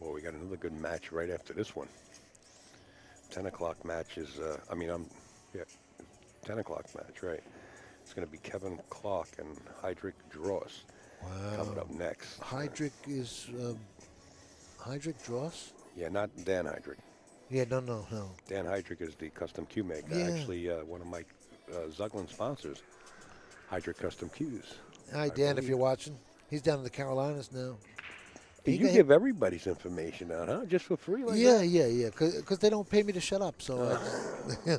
Well, we got another good match right after this one. 10 o'clock match is, 10 o'clock match, right. It's going to be Kevin Clark and Heydrich Dross coming up next. Heydrich is Heydrich Dross? Yeah, not Dan Heydrich. Yeah, no. Dan Heydrich is the custom cue maker. Yeah. Actually, one of my Zuglin sponsors, Heydrich Custom Cues. Hi, Dan, if you're watching. He's down in the Carolinas now. Hey, you give everybody's information out, huh? Just for free like that? Yeah. Because they don't pay me to shut up, so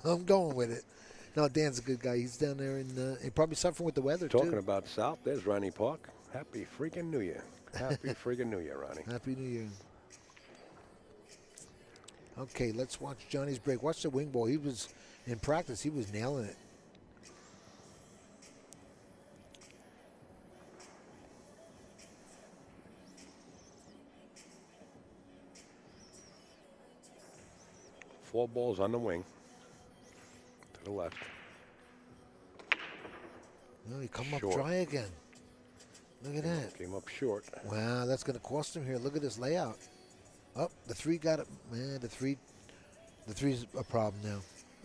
I'm going with it. No, Dan's a good guy. He's down there, and he probably suffering with the weather, Talking too. about South, there's Ronnie Park. Happy freaking New Year. Happy freaking New Year, Ronnie. Happy New Year. Okay, let's watch Johnny's break. Watch the wing ball. He was, in practice, he was nailing it. Four balls on the wing. To the left. No, he come Short. up dry again. Look at that. Came up short. Wow, that's going to cost him here. Look at this layout. Oh, the 3 got it. Man, the three's a problem now.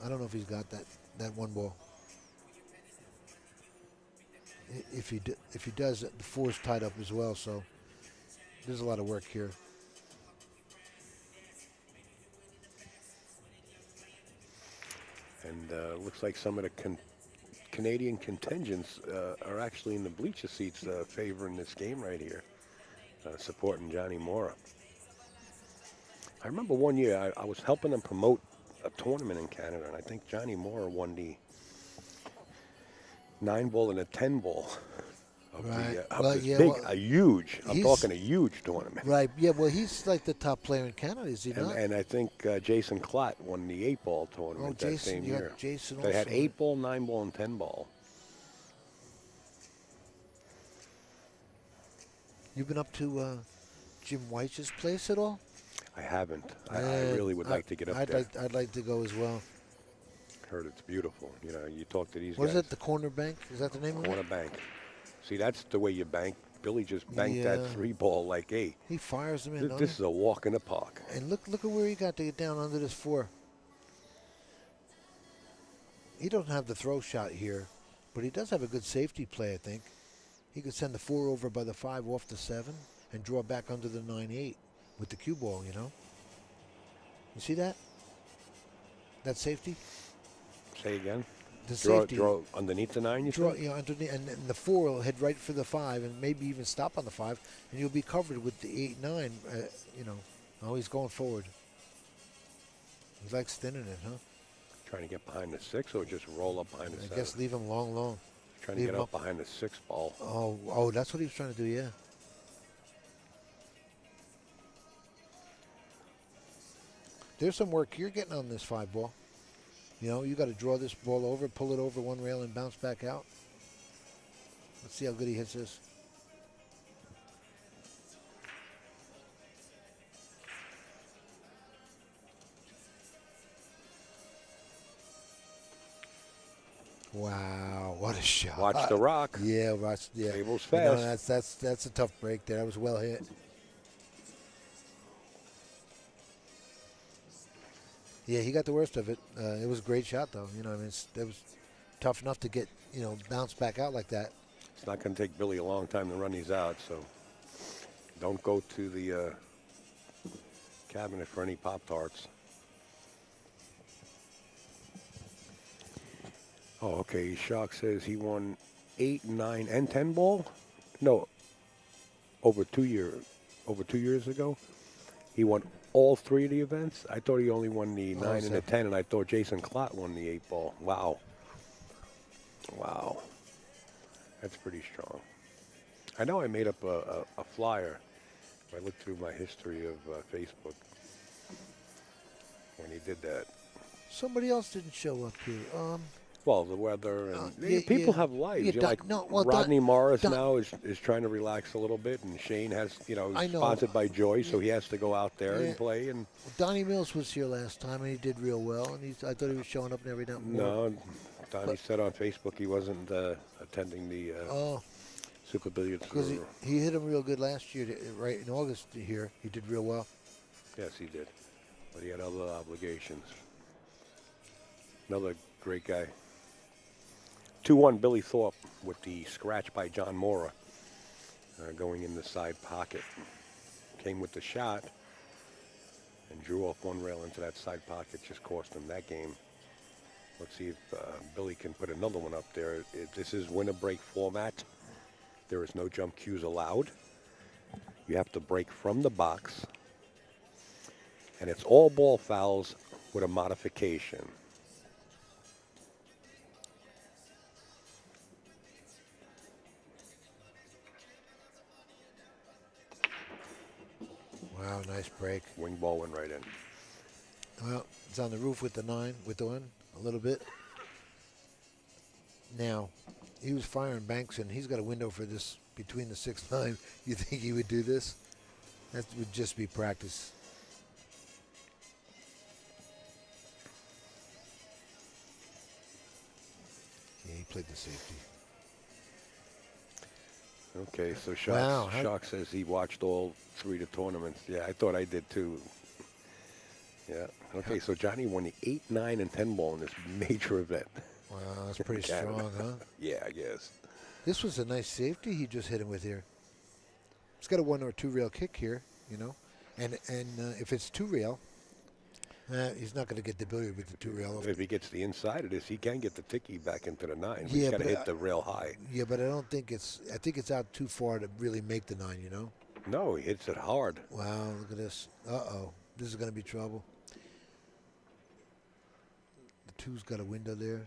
I don't know if he's got that one ball. If he does, the 4's tied up as well. So there's a lot of work here. And looks like some of the Canadian contingents are actually in the bleacher seats favoring this game right here, supporting Johnny Morra. I remember one year I was helping them promote a tournament in Canada, and I think Johnny Morra won the 9-ball and a 10-ball of Right. of Well, this yeah, big, well, a huge. I'm he's- talking a huge tournament. Right. Yeah. Well, he's like the top player in Canada, is he And, not? and I think Jason Klott won the 8-ball tournament that Jason, same you got year. Jason They had also. 8-ball, 9-ball, and 10-ball. You've been up to Jim Weich's place at all? I haven't. I really would like to get up there. I'd like to go as well. Heard it's beautiful. You know, you talk to these What is guys. it? The Corner Bank? Is that the name of Corner it? Bank. See, that's the way you bank. Billy just banked that Yeah. 3 ball like, hey, He fires them in, don't this he? is a walk in the park. And look at where he got to get down under this 4. He doesn't have the throw shot here, but he does have a good safety play, I think. He could send the 4 over by the 5 off the 7 and draw back under the 9-8 with the cue ball, you know? You see that? That safety? Say again. The Draw, safety. draw underneath the 9, you Draw, said? you know, underneath, and the 4 will head right for the 5 and maybe even stop on the 5, and you'll be covered with the 8-9, you know. Oh, he's going forward. He likes thinning it, huh? Trying to get behind the 6 or just roll up behind the I 7? guess leave him long. Trying to leave get him up behind the 6 ball. Oh, that's what he was trying to do, yeah. There's some work you're getting on this 5 ball. You know, you got to draw this ball over, pull it over one rail, and bounce back out. Let's see how good he hits this. Wow, what a shot! Watch the rock. Yeah, watch. Yeah, Table's You know, fast. that's a tough break there. That was well hit. Yeah, he got the worst of it. It was a great shot, though. You know, I mean, it was tough enough to get, you know, bounce back out like that. It's not going to take Billy a long time to run these out, so don't go to the cabinet for any Pop-Tarts. Oh, okay. Shock says he won 8, 9, and 10 ball. No, over 2 years ago, he won all 3 of the events. I thought he only won the 9 and the 10, and I thought Jason Klott won the 8 ball. Wow, that's pretty strong. I know I made up a flyer. I looked through my history of Facebook when he did that. Somebody else didn't show up here. Well, the weather and yeah, people yeah. have lives. Yeah, You know, like well, Rodney Morris Don- now is trying to relax a little bit, and Shane has, you know, I know. sponsored by Joy, so he has to go out there Yeah. and play. And Donnie Mills was here last time, and he did real well. And I thought he was showing up every now and then. no, Donnie said on Facebook he wasn't attending the Super Billiards. Because he hit him real good last year, right in August here. He did real well. Yes, he did, but he had other obligations. Another great guy. 2-1 Billy Thorpe with the scratch by John Morra going in the side pocket. Came with the shot and drew off one rail into that side pocket. Just cost him that game. Let's see if Billy can put another one up there. This is winner break format. There is no jump cues allowed. You have to break from the box. And it's all ball fouls with a modification. Wow, nice break. Wing ball went right in. Well, it's on the roof with the 9, with the 1, a little bit. Now, he was firing banks, and he's got a window for this between the 6-9. You think he would do this? That would just be practice. Yeah, he played the safety. Okay, so Wow, Shock says he watched all 3 of the tournaments. Yeah, I thought I did too. Yeah. Okay, so Johnny won the 8, 9, and 10 ball in this major event. Wow, that's pretty Canada. strong, huh? Yeah, I guess. This was a nice safety he just hit him with here. He's got a 1 or 2 rail kick here, you know. And if it's 2 rail, he's not going to get the billiard with the 2 rail. If he gets the inside of this, he can get the ticky back into the 9. But Yeah, he's got to but, hit the rail high. Yeah, but I don't think I think it's out too far to really make the 9, you know. No, he hits it hard. Wow, look at this. Uh-oh. This is going to be trouble. The 2's got a window there.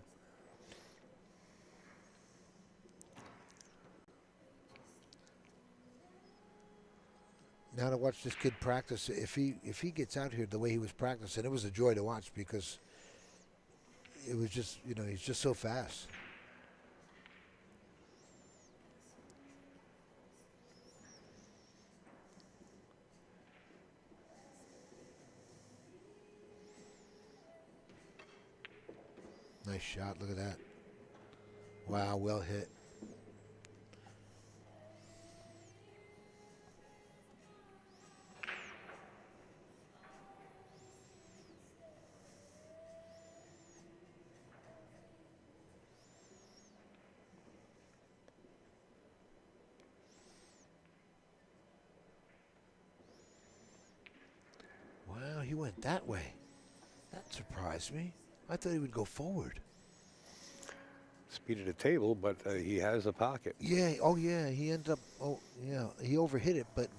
Now to watch this kid practice, if he gets out here the way he was practicing, it was a joy to watch because it was just, you know, he's just so fast. Nice shot, look at that. Wow, well hit. he went that way. That surprised me. I thought he would go forward. Speed of the table, but he has a pocket. Yeah. Oh, yeah. He ended up. Oh, yeah. He overhit it, but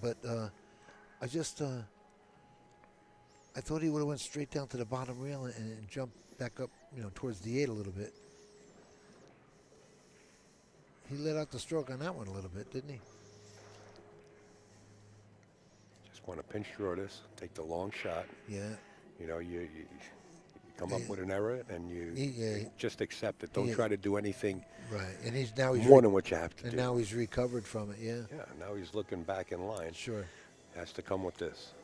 I just I thought he would have went straight down to the bottom rail and jumped back up, towards the 8 a little bit. He let out the stroke on that one a little bit, didn't he? Just want to pinch draw this, take the long shot. Yeah. You come up with an error and you Yeah. just accept it. Don't try to do anything Right. And he's more than what you have to and do. now he's recovered from it. Yeah. Yeah, now he's looking back in line. Sure. Has to come with this.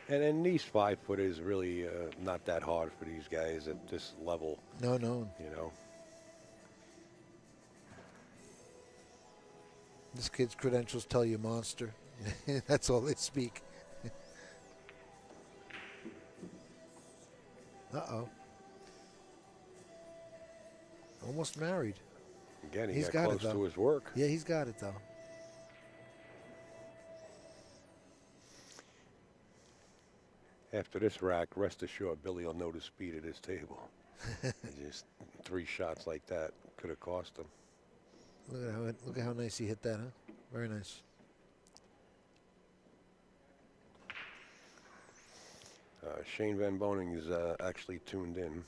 And then these 5-footers really not that hard for these guys at this level. No. This kid's credentials tell you monster. That's all they speak. Uh-oh. Almost married. Again, he He's got got it, close though. to his work. Yeah, he's got it, though. After this rack, rest assured, Billy will know the speed of this table. Just 3 shots like that could have cost him. Look at how nice he hit that, huh? Very nice. Shane Van Boning is actually tuned in,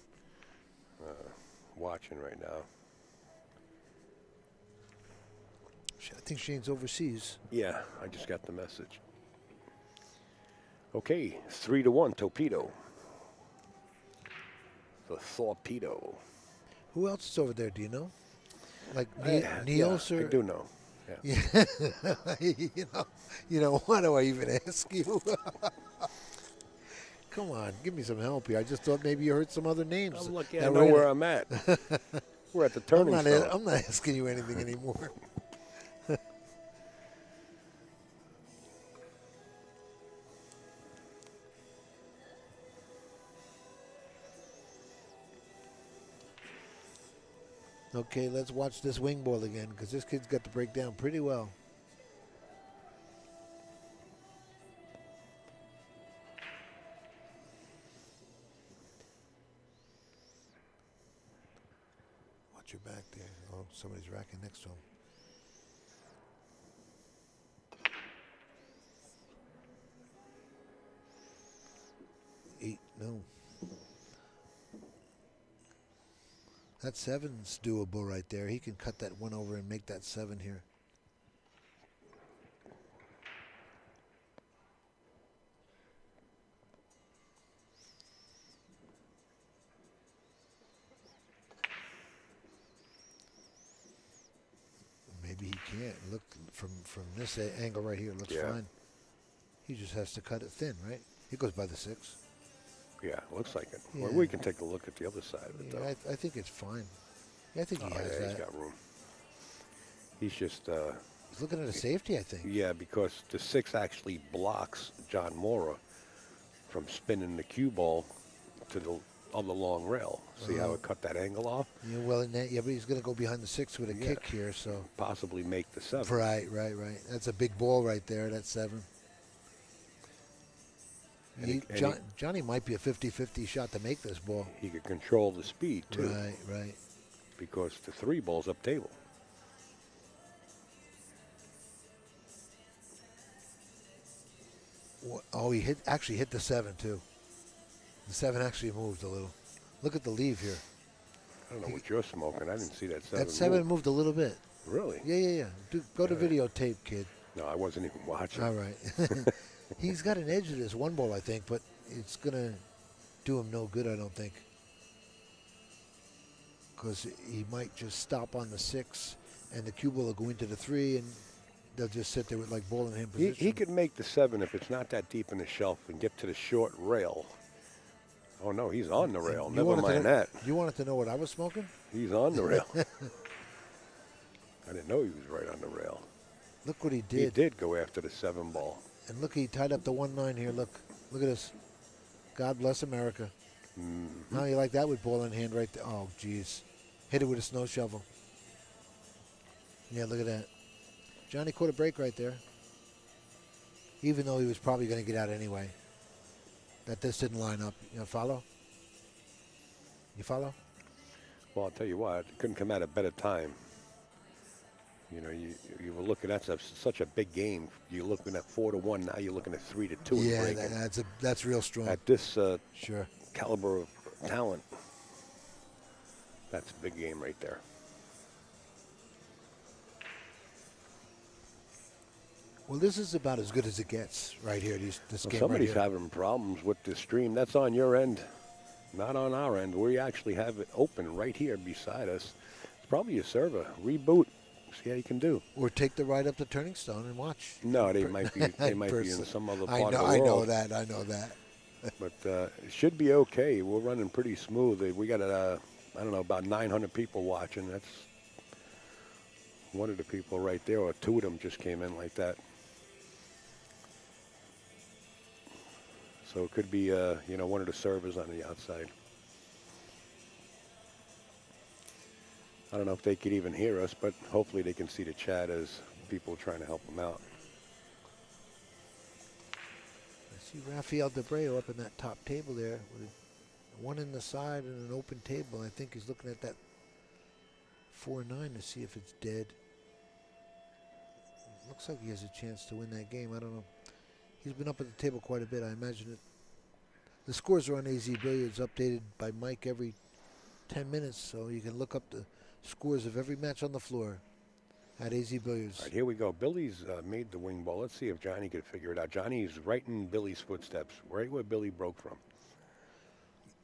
watching right now. I think Shane's overseas. Yeah, I just got the message. Okay, 3-1 Torpedo. The Torpedo. Who else is over there? Do you know? Like Yeah, Niels or? I do know. Yeah. Yeah. Why do I even ask you? Come on, give me some help here. I just thought maybe you heard some other names. I'm lucky I that know were in where it. I'm at. We're at the Turning Stone. I'm not asking you anything anymore. Okay, let's watch this wing ball again because this kid's got the breakdown pretty well. Watch your back there. Oh, somebody's racking next to him. No. That 7's doable right there. He can cut that 1 over and make that 7 here. Maybe he can't. Look from this angle right here. Looks fine. He just has to cut it thin, right? He goes by the 6. Yeah, looks like it. Yeah. Well, we can take a look at the other side of it, Yeah, though. I think it's fine. Yeah, I think he has yeah, that. he's got room. He's just... He's looking at a safety, I think. Yeah, because the 6 actually blocks John Morra from spinning the cue ball to the other long rail. See how it cut that angle off? Yeah, well, but he's going to go behind the 6 with a kick here, so. Possibly make the 7. Right. That's a big ball right there, that 7. Johnny might be a 50-50 shot to make this ball. He could control the speed, too. Right. Because the 3 ball's up table. Oh, he actually hit the 7, too. The 7 actually moved a little. Look at the leave here. I don't know what you're smoking. I didn't see that 7 That 7 move. moved a little bit. Really? Yeah. Go to videotape, kid. No, I wasn't even watching. All right. He's got an edge to this 1 ball, I think, but it's going to do him no good, I don't think. Because he might just stop on the 6, and the cue ball will go into the 3, and they'll just sit there with, like, ball in hand position. He could make the 7 if it's not that deep in the shelf and get to the short rail. Oh, no, he's on the rail. Never mind that. You wanted to know what I was smoking? He's on the rail. I didn't know he was right on the rail. Look what he did. He did go after the 7 ball. And look, he tied up the 1-9 here. Look at this. God bless America. Mm-hmm. How you like that with ball in hand right there? Oh, geez. Hit it with a snow shovel. Yeah, look at that. Johnny caught a break right there. Even though he was probably going to get out anyway. that this didn't line up. You know, follow? You follow? Well, I'll tell you what, it couldn't come at a better time. You know, you were looking at such a big game. You're looking at 4-1. Now you're looking at 3-2. Yeah, and breaking. that's real strong. At this Sure. caliber of talent, that's a big game right there. Well, this is about as good as it gets right here. This Well, game somebody's right here. having problems with the stream. That's on your end, not on our end. We actually have it open right here beside us. It's probably your server. Reboot. See how you can do. Or take the ride up to Turning Stone and watch. No, they might be. They might be in some other part of the world. I know that. I know that. But it should be okay. We're running pretty smooth. We got I don't know, about 900 people watching. That's one of the people right there, or two of them just came in like that. So it could be, you know, one of the servers on the outside. I don't know if they could even hear us, but hopefully they can see the chat as people trying to help them out. I see Rafael Debreo up in that top table there with one in the side and an open table. I think he's looking at that 4-9 to see if it's dead. Looks like he has a chance to win that game. I don't know. He's been up at the table quite a bit. I imagine it. The scores are on AZ Billiards, updated by Mike every 10 minutes, so you can look up the scores of every match on the floor at AZ Billiards. All right, here we go. Billy's made the wing ball. Let's see if Johnny can figure it out. Johnny's right in Billy's footsteps, right where Billy broke from.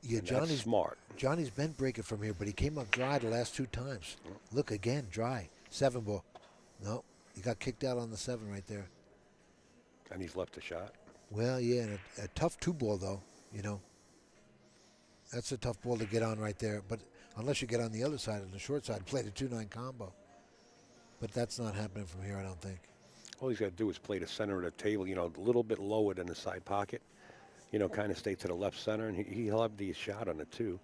Yeah, And that's smart. Johnny's been breaking from here, but he came up dry the last 2 times. Look again, dry. 7 ball. No, he got kicked out on the 7 right there. And he's left a shot. Well, yeah, and a tough 2 ball though. You know, that's a tough ball to get on right there. But unless you get on the other side, on the short side, play the 2-9 combo. But that's not happening from here, I don't think. All he's got to do is play the center of the table, you know, a little bit lower than the side pocket. You know, kind of stay to the left center, and he'll have the shot on the 2.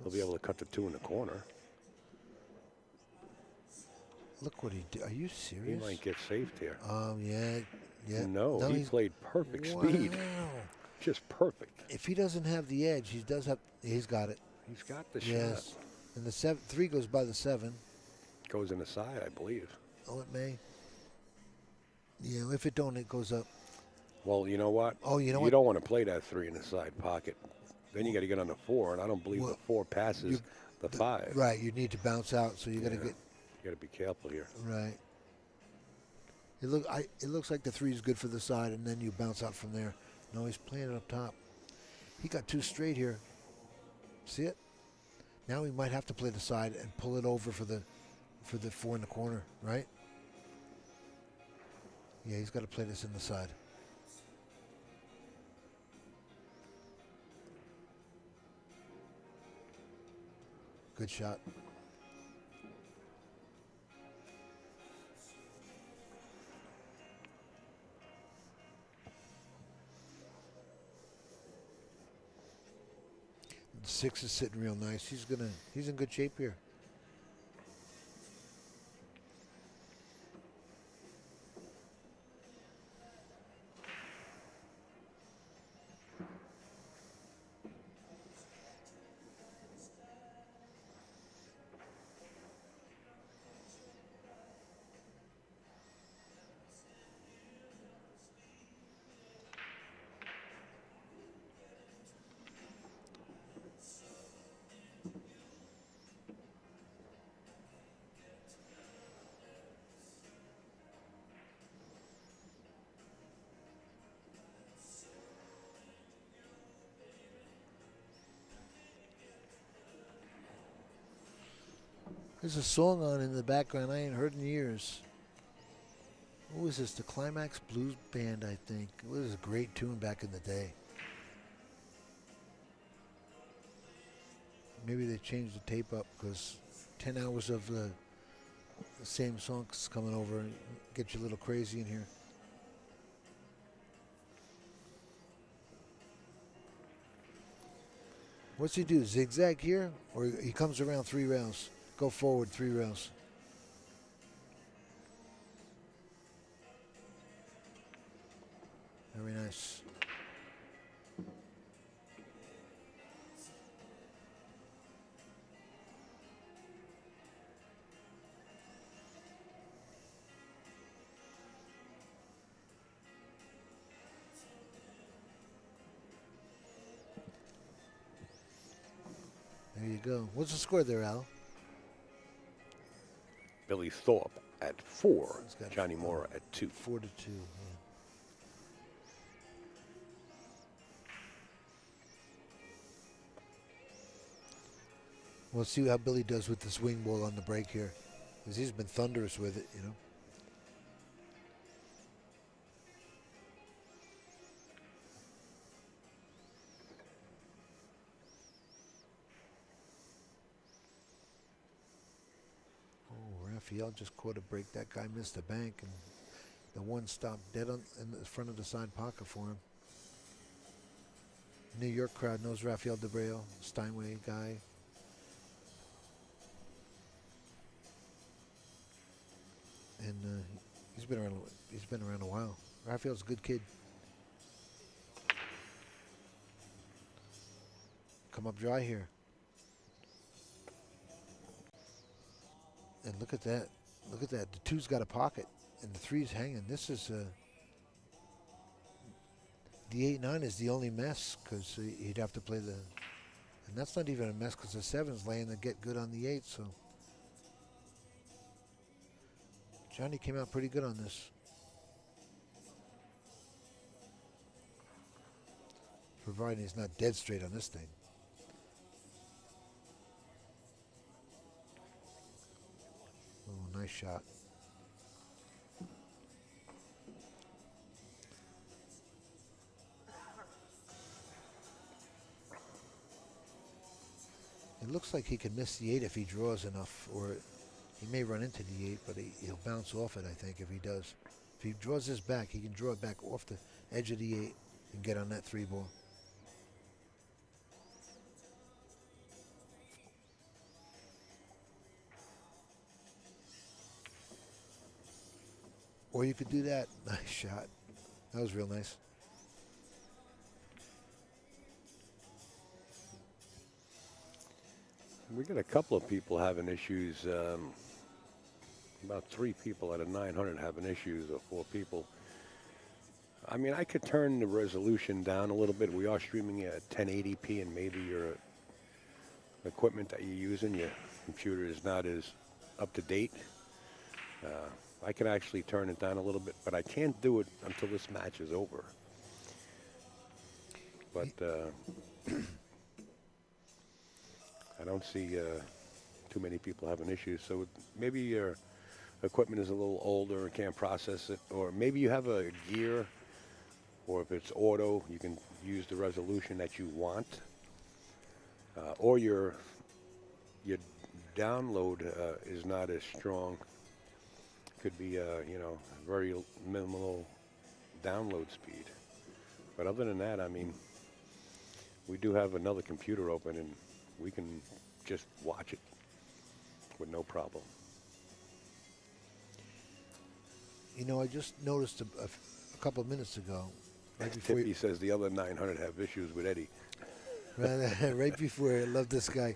He'll be able to cut the 2 in the corner. Look what he did. Are you He serious? might get saved here. Yeah. No, he he's- played perfect Wow. speed. Just perfect. If he doesn't have the edge, he's got it. He's got the Yes. shot. And the 3 goes by the 7. Goes in the side, I believe. Oh, it may. Yeah, if it don't, it goes up. Well, you know what? Oh, you know You what? don't want to play that 3 in the side pocket. Then you got to get on the 4, and I don't believe Well, the 4 passes the 5. Right, you need to bounce out, so you got to Yeah. get You got to be careful here. right. It looks like the 3 is good for the side, and then you bounce out from there. No, he's playing it up top. He got 2 straight here. See it? Now he might have to play the side and pull it over for the 4 in the corner, right? Yeah, he's got to play this in the side. Good shot. The 6 is sitting real nice. He's in good shape here. There's a song on in the background I ain't heard in years. What was this? The Climax Blues Band, I think. It was a great tune back in the day. Maybe they changed the tape up because 10 hours of the same songs coming over and get you a little crazy in here. What's he do? Zigzag here? Or he comes around 3 rails? Go forward 3 rails. Very nice. There you go. What's the score there, Al? Billy Thorpe at 4. He's got Johnny Morra at 2. 4-2. Yeah. We'll see how Billy does with the swing ball on the break here, because he's been thunderous with it, you know. Oh, Raphael just caught a break. That guy missed the bank, and the one stopped dead on in the front of the side pocket for him. New York crowd knows Rafael DeBreo, Steinway guy. And he's been around. He's been around a while. Raphael's a good kid. Come up dry here. And look at that. Look at that. The 2's got a pocket, and the 3's hanging. This is the 8-9 is the only mess, because he'd have to play the. And that's not even a mess, because the 7's laying to get good on the 8. So Johnny came out pretty good on this. Providing he's not dead straight on this thing. Oh, nice shot. It looks like he can miss the 8 if he draws enough, or he may run into the 8, but he'll bounce off it, I think, if he does. If he draws this back, he can draw it back off the edge of the 8 and get on that 3 ball. Or you could do that. Nice shot. That was real nice. We got a couple of people having issues. About 3 people out of 900 having issues, or 4 people. I mean, I could turn the resolution down a little bit. We are streaming at 1080p, and maybe your equipment that you're using, your computer is not as up to date. I can actually turn it down a little bit, but I can't do it until this match is over. But I don't see too many people having issues. So maybe your equipment is a little older and can't process it, or maybe you have a gear, or if it's auto, you can use the resolution that you want, or your download is not as strong. Could be you know, very minimal download speed. But other than that, I mean, we do have another computer open, and we can just watch it with no problem. You know, I just noticed a couple of minutes ago, right before Tippy says the other 900 have issues with Eddie. right before, I love this guy.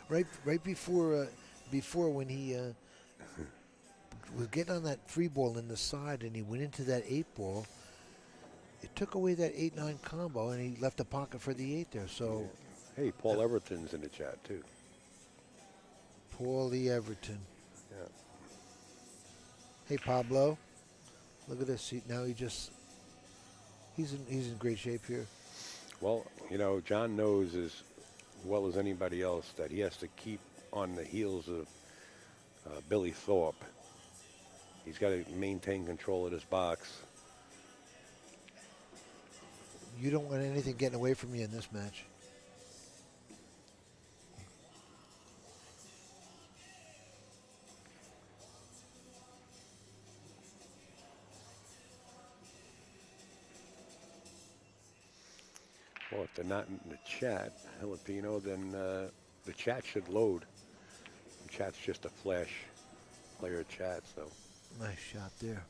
right before when he was getting on that 3 ball in the side, and he went into that 8 ball, it took away that 8-9 combo, and he left a pocket for the 8 there. So, yeah. Hey, Paul Everton's in the chat too. Paulie Everton. Yeah. Hey, Pablo. Look at this. Now he's in great shape here. Well, you know, John knows as well as anybody else that he has to keep on the heels of Billy Thorpe. He's got to maintain control of this box. You don't want anything getting away from you in this match. Well, if they're not in the chat, Filipino, then the chat should load. The chat's just a flash player chat, so. Nice shot there.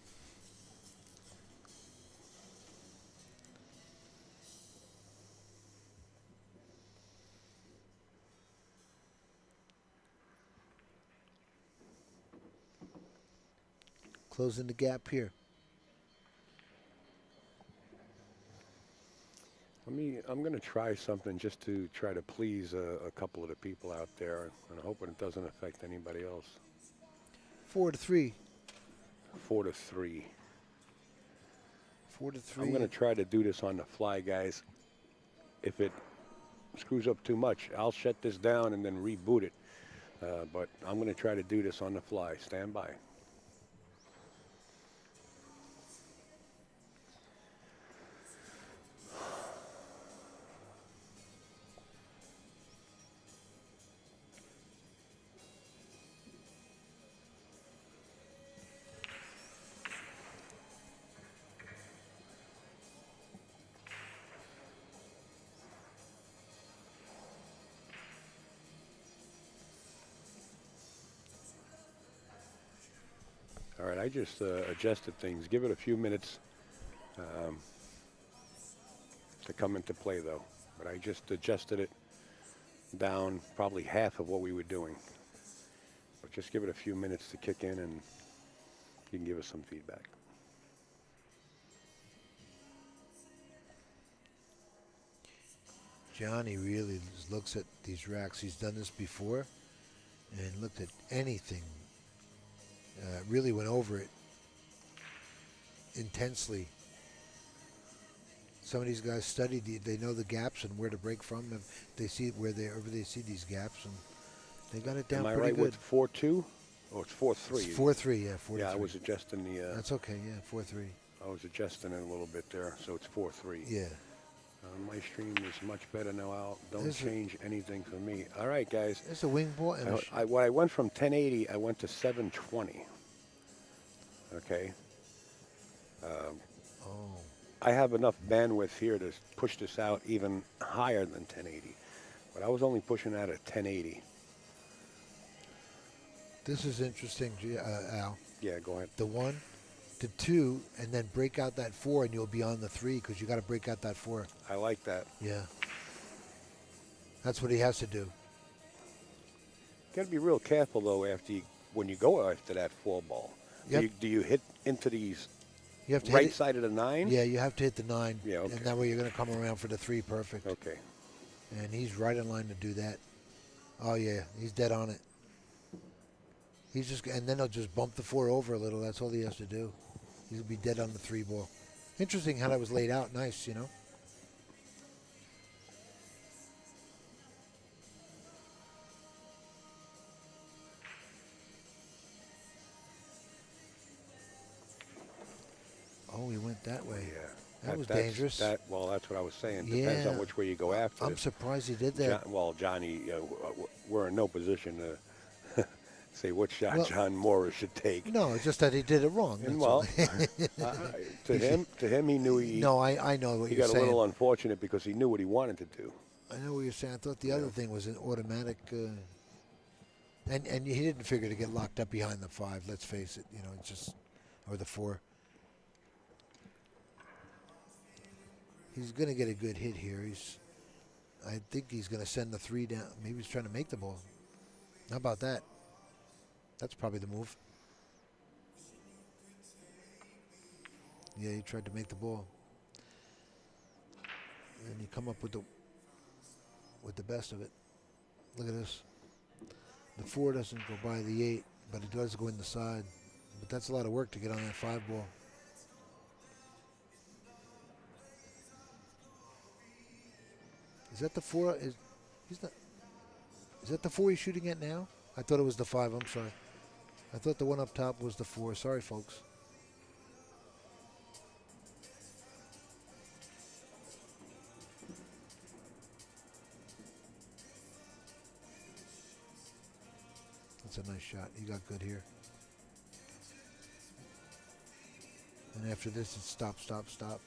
Closing the gap here. I'm I'm going to try something just to try to please a couple of the people out there, and I hope it doesn't affect anybody else. 4-3. 4-3. 4-3. I'm going to try to do this on the fly, guys. If it screws up too much, I'll shut this down and then reboot it. But I'm going to try to do this on the fly. Stand by. All right, I just adjusted things. Give it a few minutes to come into play, though. But I just adjusted it down probably half of what we were doing. But just give it a few minutes to kick in, and you can give us some feedback. Johnny really looks at these racks. He's done this before and looked at anything. Really went over it intensely. Some of these guys studied, they know the gaps and where to break from. If they see wherever they see these gaps, and they got it down Am I pretty right good. with 4-2? Or it's 4-3? It's 4-3, yeah, 4-3. Yeah, I was adjusting the. That's okay, yeah, 4-3. I was adjusting it a little bit there, so it's 4-3. Yeah. My stream is much better now. Don't This is- change anything for me. All right, guys. It's a wing ball. And When I went from 1080, I went to 720. Okay. oh, I have enough bandwidth here to push this out even higher than 1080, but I was only pushing out at 1080. this is interesting, Al. Yeah, go ahead. The 1 to 2, and then break out that 4, and you'll be on the 3 because you got to break out that 4. I like that. Yeah. That's what he has to do. Got to be real careful though when you go after that 4 ball. Yep. Do you hit into these You have to right hit it. side of the 9? Yeah, you have to hit the 9. Yeah, okay. And that way you're going to come around for the 3 perfect. Okay. And he's right in line to do that. Oh, yeah, he's dead on it. And then he'll just bump the 4 over a little. That's all he has to do. He'll be dead on the 3 ball. Interesting how that was laid out. Nice, you know. Oh, he went that way. Yeah. That was that's- dangerous. That's what I was saying. Depends on Yeah. which way you go after I'm this. surprised he did that. Johnny, we're in no position to say what shot Well- John Morra should take. No, it's just that he did it wrong. And that's all. to him, he knew he. No, I know what He you're got saying. a little unfortunate because he knew what he wanted to do. I know what you're saying. I thought the other thing was an automatic, and he didn't figure to get locked up behind the 5. Let's face it, you know, it's just or the 4. He's going to get a good hit here. I think he's going to send the 3 down. Maybe he's trying to make the ball. How about that? That's probably the move. Yeah, he tried to make the ball. And you come up with the best of it. Look at this. The 4 doesn't go by the 8, but it does go in the side. But that's a lot of work to get on that 5 ball. Is that the 4? Is that the 4 he's shooting at now? I thought it was the 5. I'm sorry. I thought the one up top was the 4. Sorry, folks. That's a nice shot. You got good here. And after this, it's stop, stop, stop.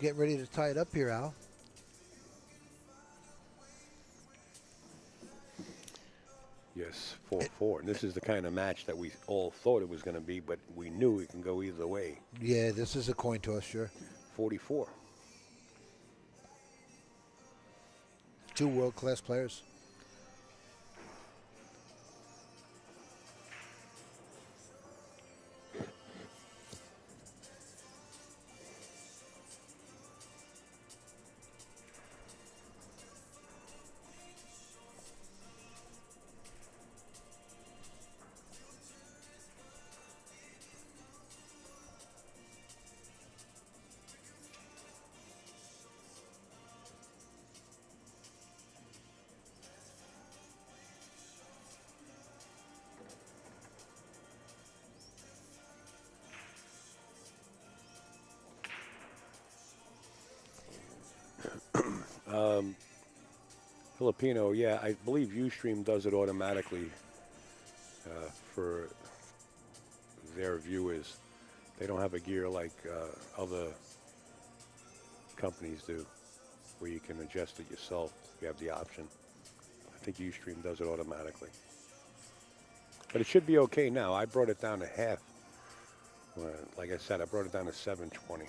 Getting ready to tie it up here, Al. Yes, 44. And this is the kind of match that we all thought it was going to be, but we knew it can go either way. Yeah, this is a coin toss, sure. 44. Two world-class players. Filipino, yeah, I believe Ustream does it automatically for their viewers. They don't have a gear like other companies do, where you can adjust it yourself. You have the option. I think Ustream does it automatically. But it should be okay now. I brought it down to half. Like I said, I brought it down to 720.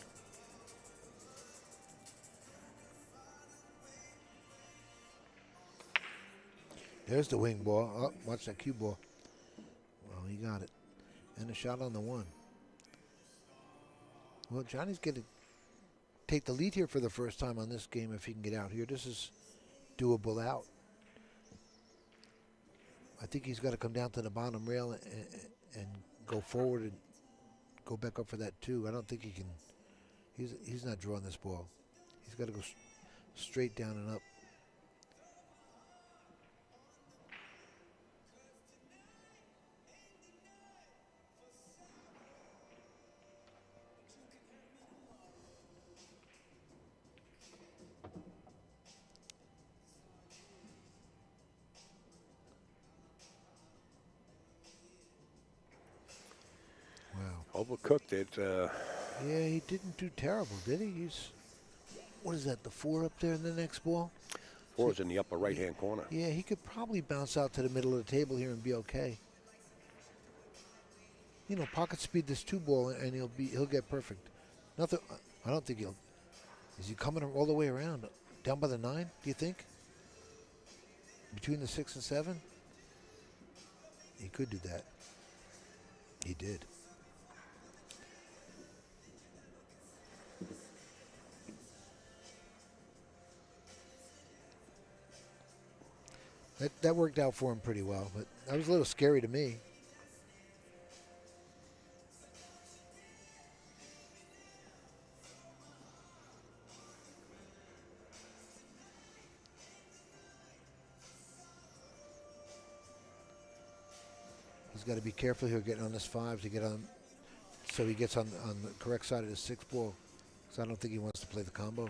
There's the wing ball. Oh, watch that cue ball. Well, he got it. And a shot on the one. Well, Johnny's going to take the lead here for the first time on this game if he can get out here. This is doable out. I think he's got to come down to the bottom rail and go forward and go back up for that two. I don't think he can. He's not drawing this ball. He's got to go straight down and up. Overcooked it. Yeah, he didn't do terrible, did he? What is that, the four up there in the next ball? Four is in the upper right-hand corner. Yeah, he could probably bounce out to the middle of the table here and be okay. You know, pocket speed this two ball and he'll get perfect. Nothing. I don't think he'll. Is he coming all the way around? Down by the 9, do you think? Between the 6 and 7? He could do that. He did. That worked out for him pretty well, but that was a little scary to me. He's got to be careful here getting on this 5 to get on, so he gets on the correct side of the 6 ball. So I don't think he wants to play the combo.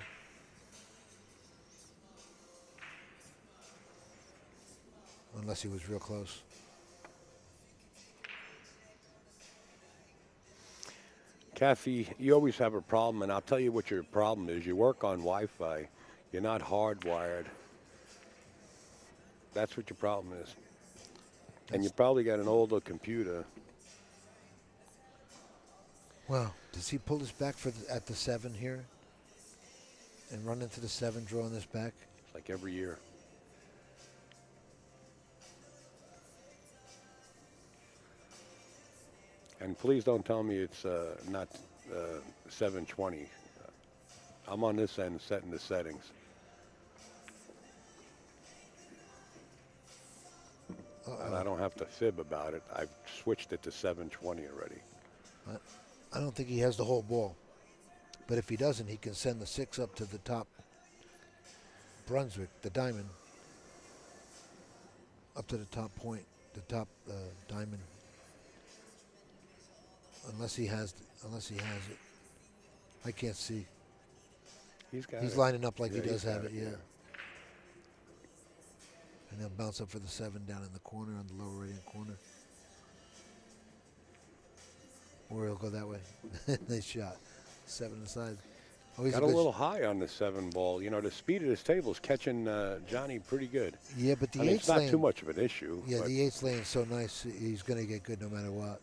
Unless he was real close. Kathy, you always have a problem, and I'll tell you what your problem is. You work on Wi-Fi. You're not hardwired. That's what your problem is. And you probably got an older computer. Well, does he pull this back at the 7 here? And run into the 7, drawing this back? It's like every year. And please don't tell me it's not 720. I'm on this end setting the settings. And I don't have to fib about it. I've switched it to 720 already. I don't think he has the whole ball. But if he doesn't, he can send the 6 up to the top Brunswick, the diamond. Up to the top point, the top diamond. Unless he has it. I can't see. He's lining up like he does have it, yeah. And he'll bounce up for the 7 down in the corner on the lower right-hand corner. Or he'll go that way. Nice shot. 7 aside. Oh, he's Got a a good. little high on the 7 ball. You know, the speed of his table is catching Johnny pretty good. Yeah, but the I mean, eighth it's not lane. too much of an issue. Yeah, but the eighth lane's so nice. He's going to get good no matter what.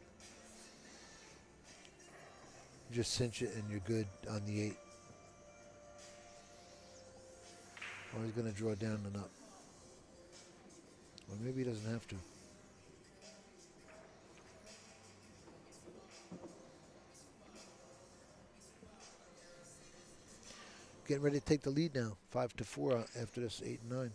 Just cinch it and you're good on the 8. Or he's going to draw down and up. Or maybe he doesn't have to. Getting ready to take the lead now. 5-4 after this 8 and 9.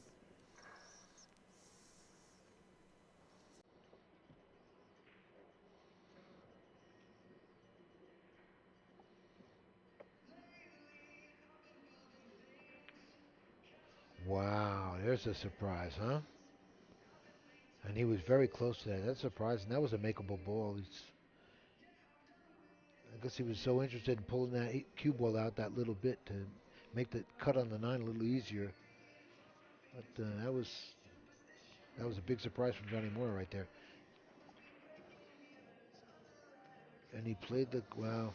Wow, there's a surprise, huh? And he was very close to that. That's surprising. That was a makeable ball. I guess he was so interested in pulling that cue ball out that little bit to make the cut on the 9 a little easier. But that was a big surprise from Johnny Morra right there. And he played the wow.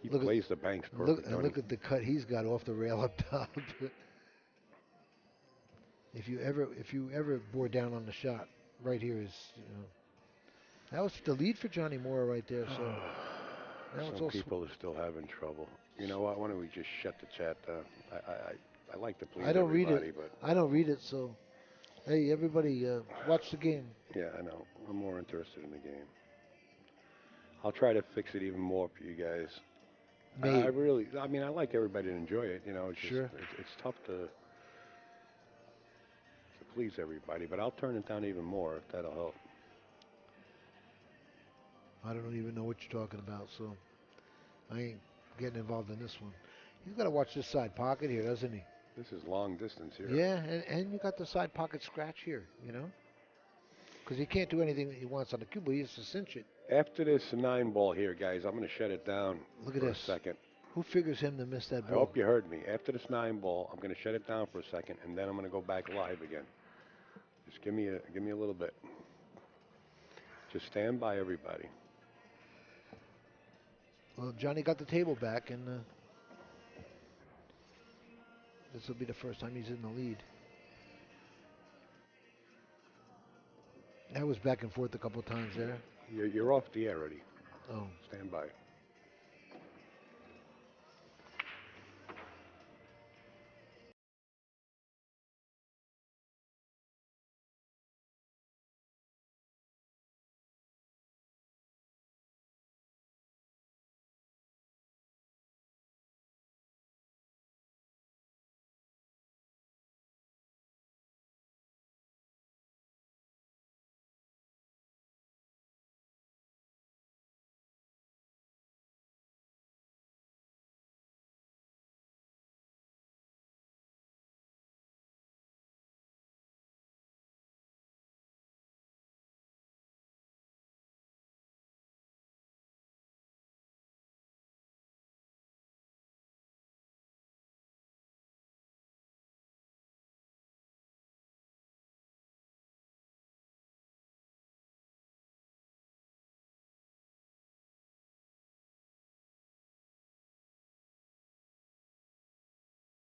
he Look plays the banks at perfect. don't look he? at the cut he's got off the rail up top. If you ever bore down on the shot, right here is that was the lead for Johnny Morra right there. So now it's Some all people are still having trouble. You know what? Why don't we just shut the chat down? I like to please I don't read everybody, it. but I don't read it. So hey, everybody, watch the game. yeah, I know. I'm more interested in the game. I'll try to fix it even more for you guys. I Maybe really, I mean, I like everybody to enjoy it. You know, it's just, sure. it's tough to please everybody, but I'll turn it down even more if that'll help. I don't even know what you're talking about. So I ain't getting involved in this one. He's got to watch this side pocket here, doesn't he? This is long distance here. Yeah, and you got the side pocket scratch here, because he can't do anything that he wants on the cue, but he has to cinch it. After this 9 ball here, guys, I'm going to shut it down Look at for a this. second. Who figures him to miss that I ball? hope you heard me. After this 9 ball, I'm going to shut it down for a second, and then I'm going to go back live again. Just give me a little bit. Just stand by, everybody. Well, Johnny got the table back, and this will be the first time he's in the lead. That was back and forth a couple times there. You're off the air already. Oh, Stand by.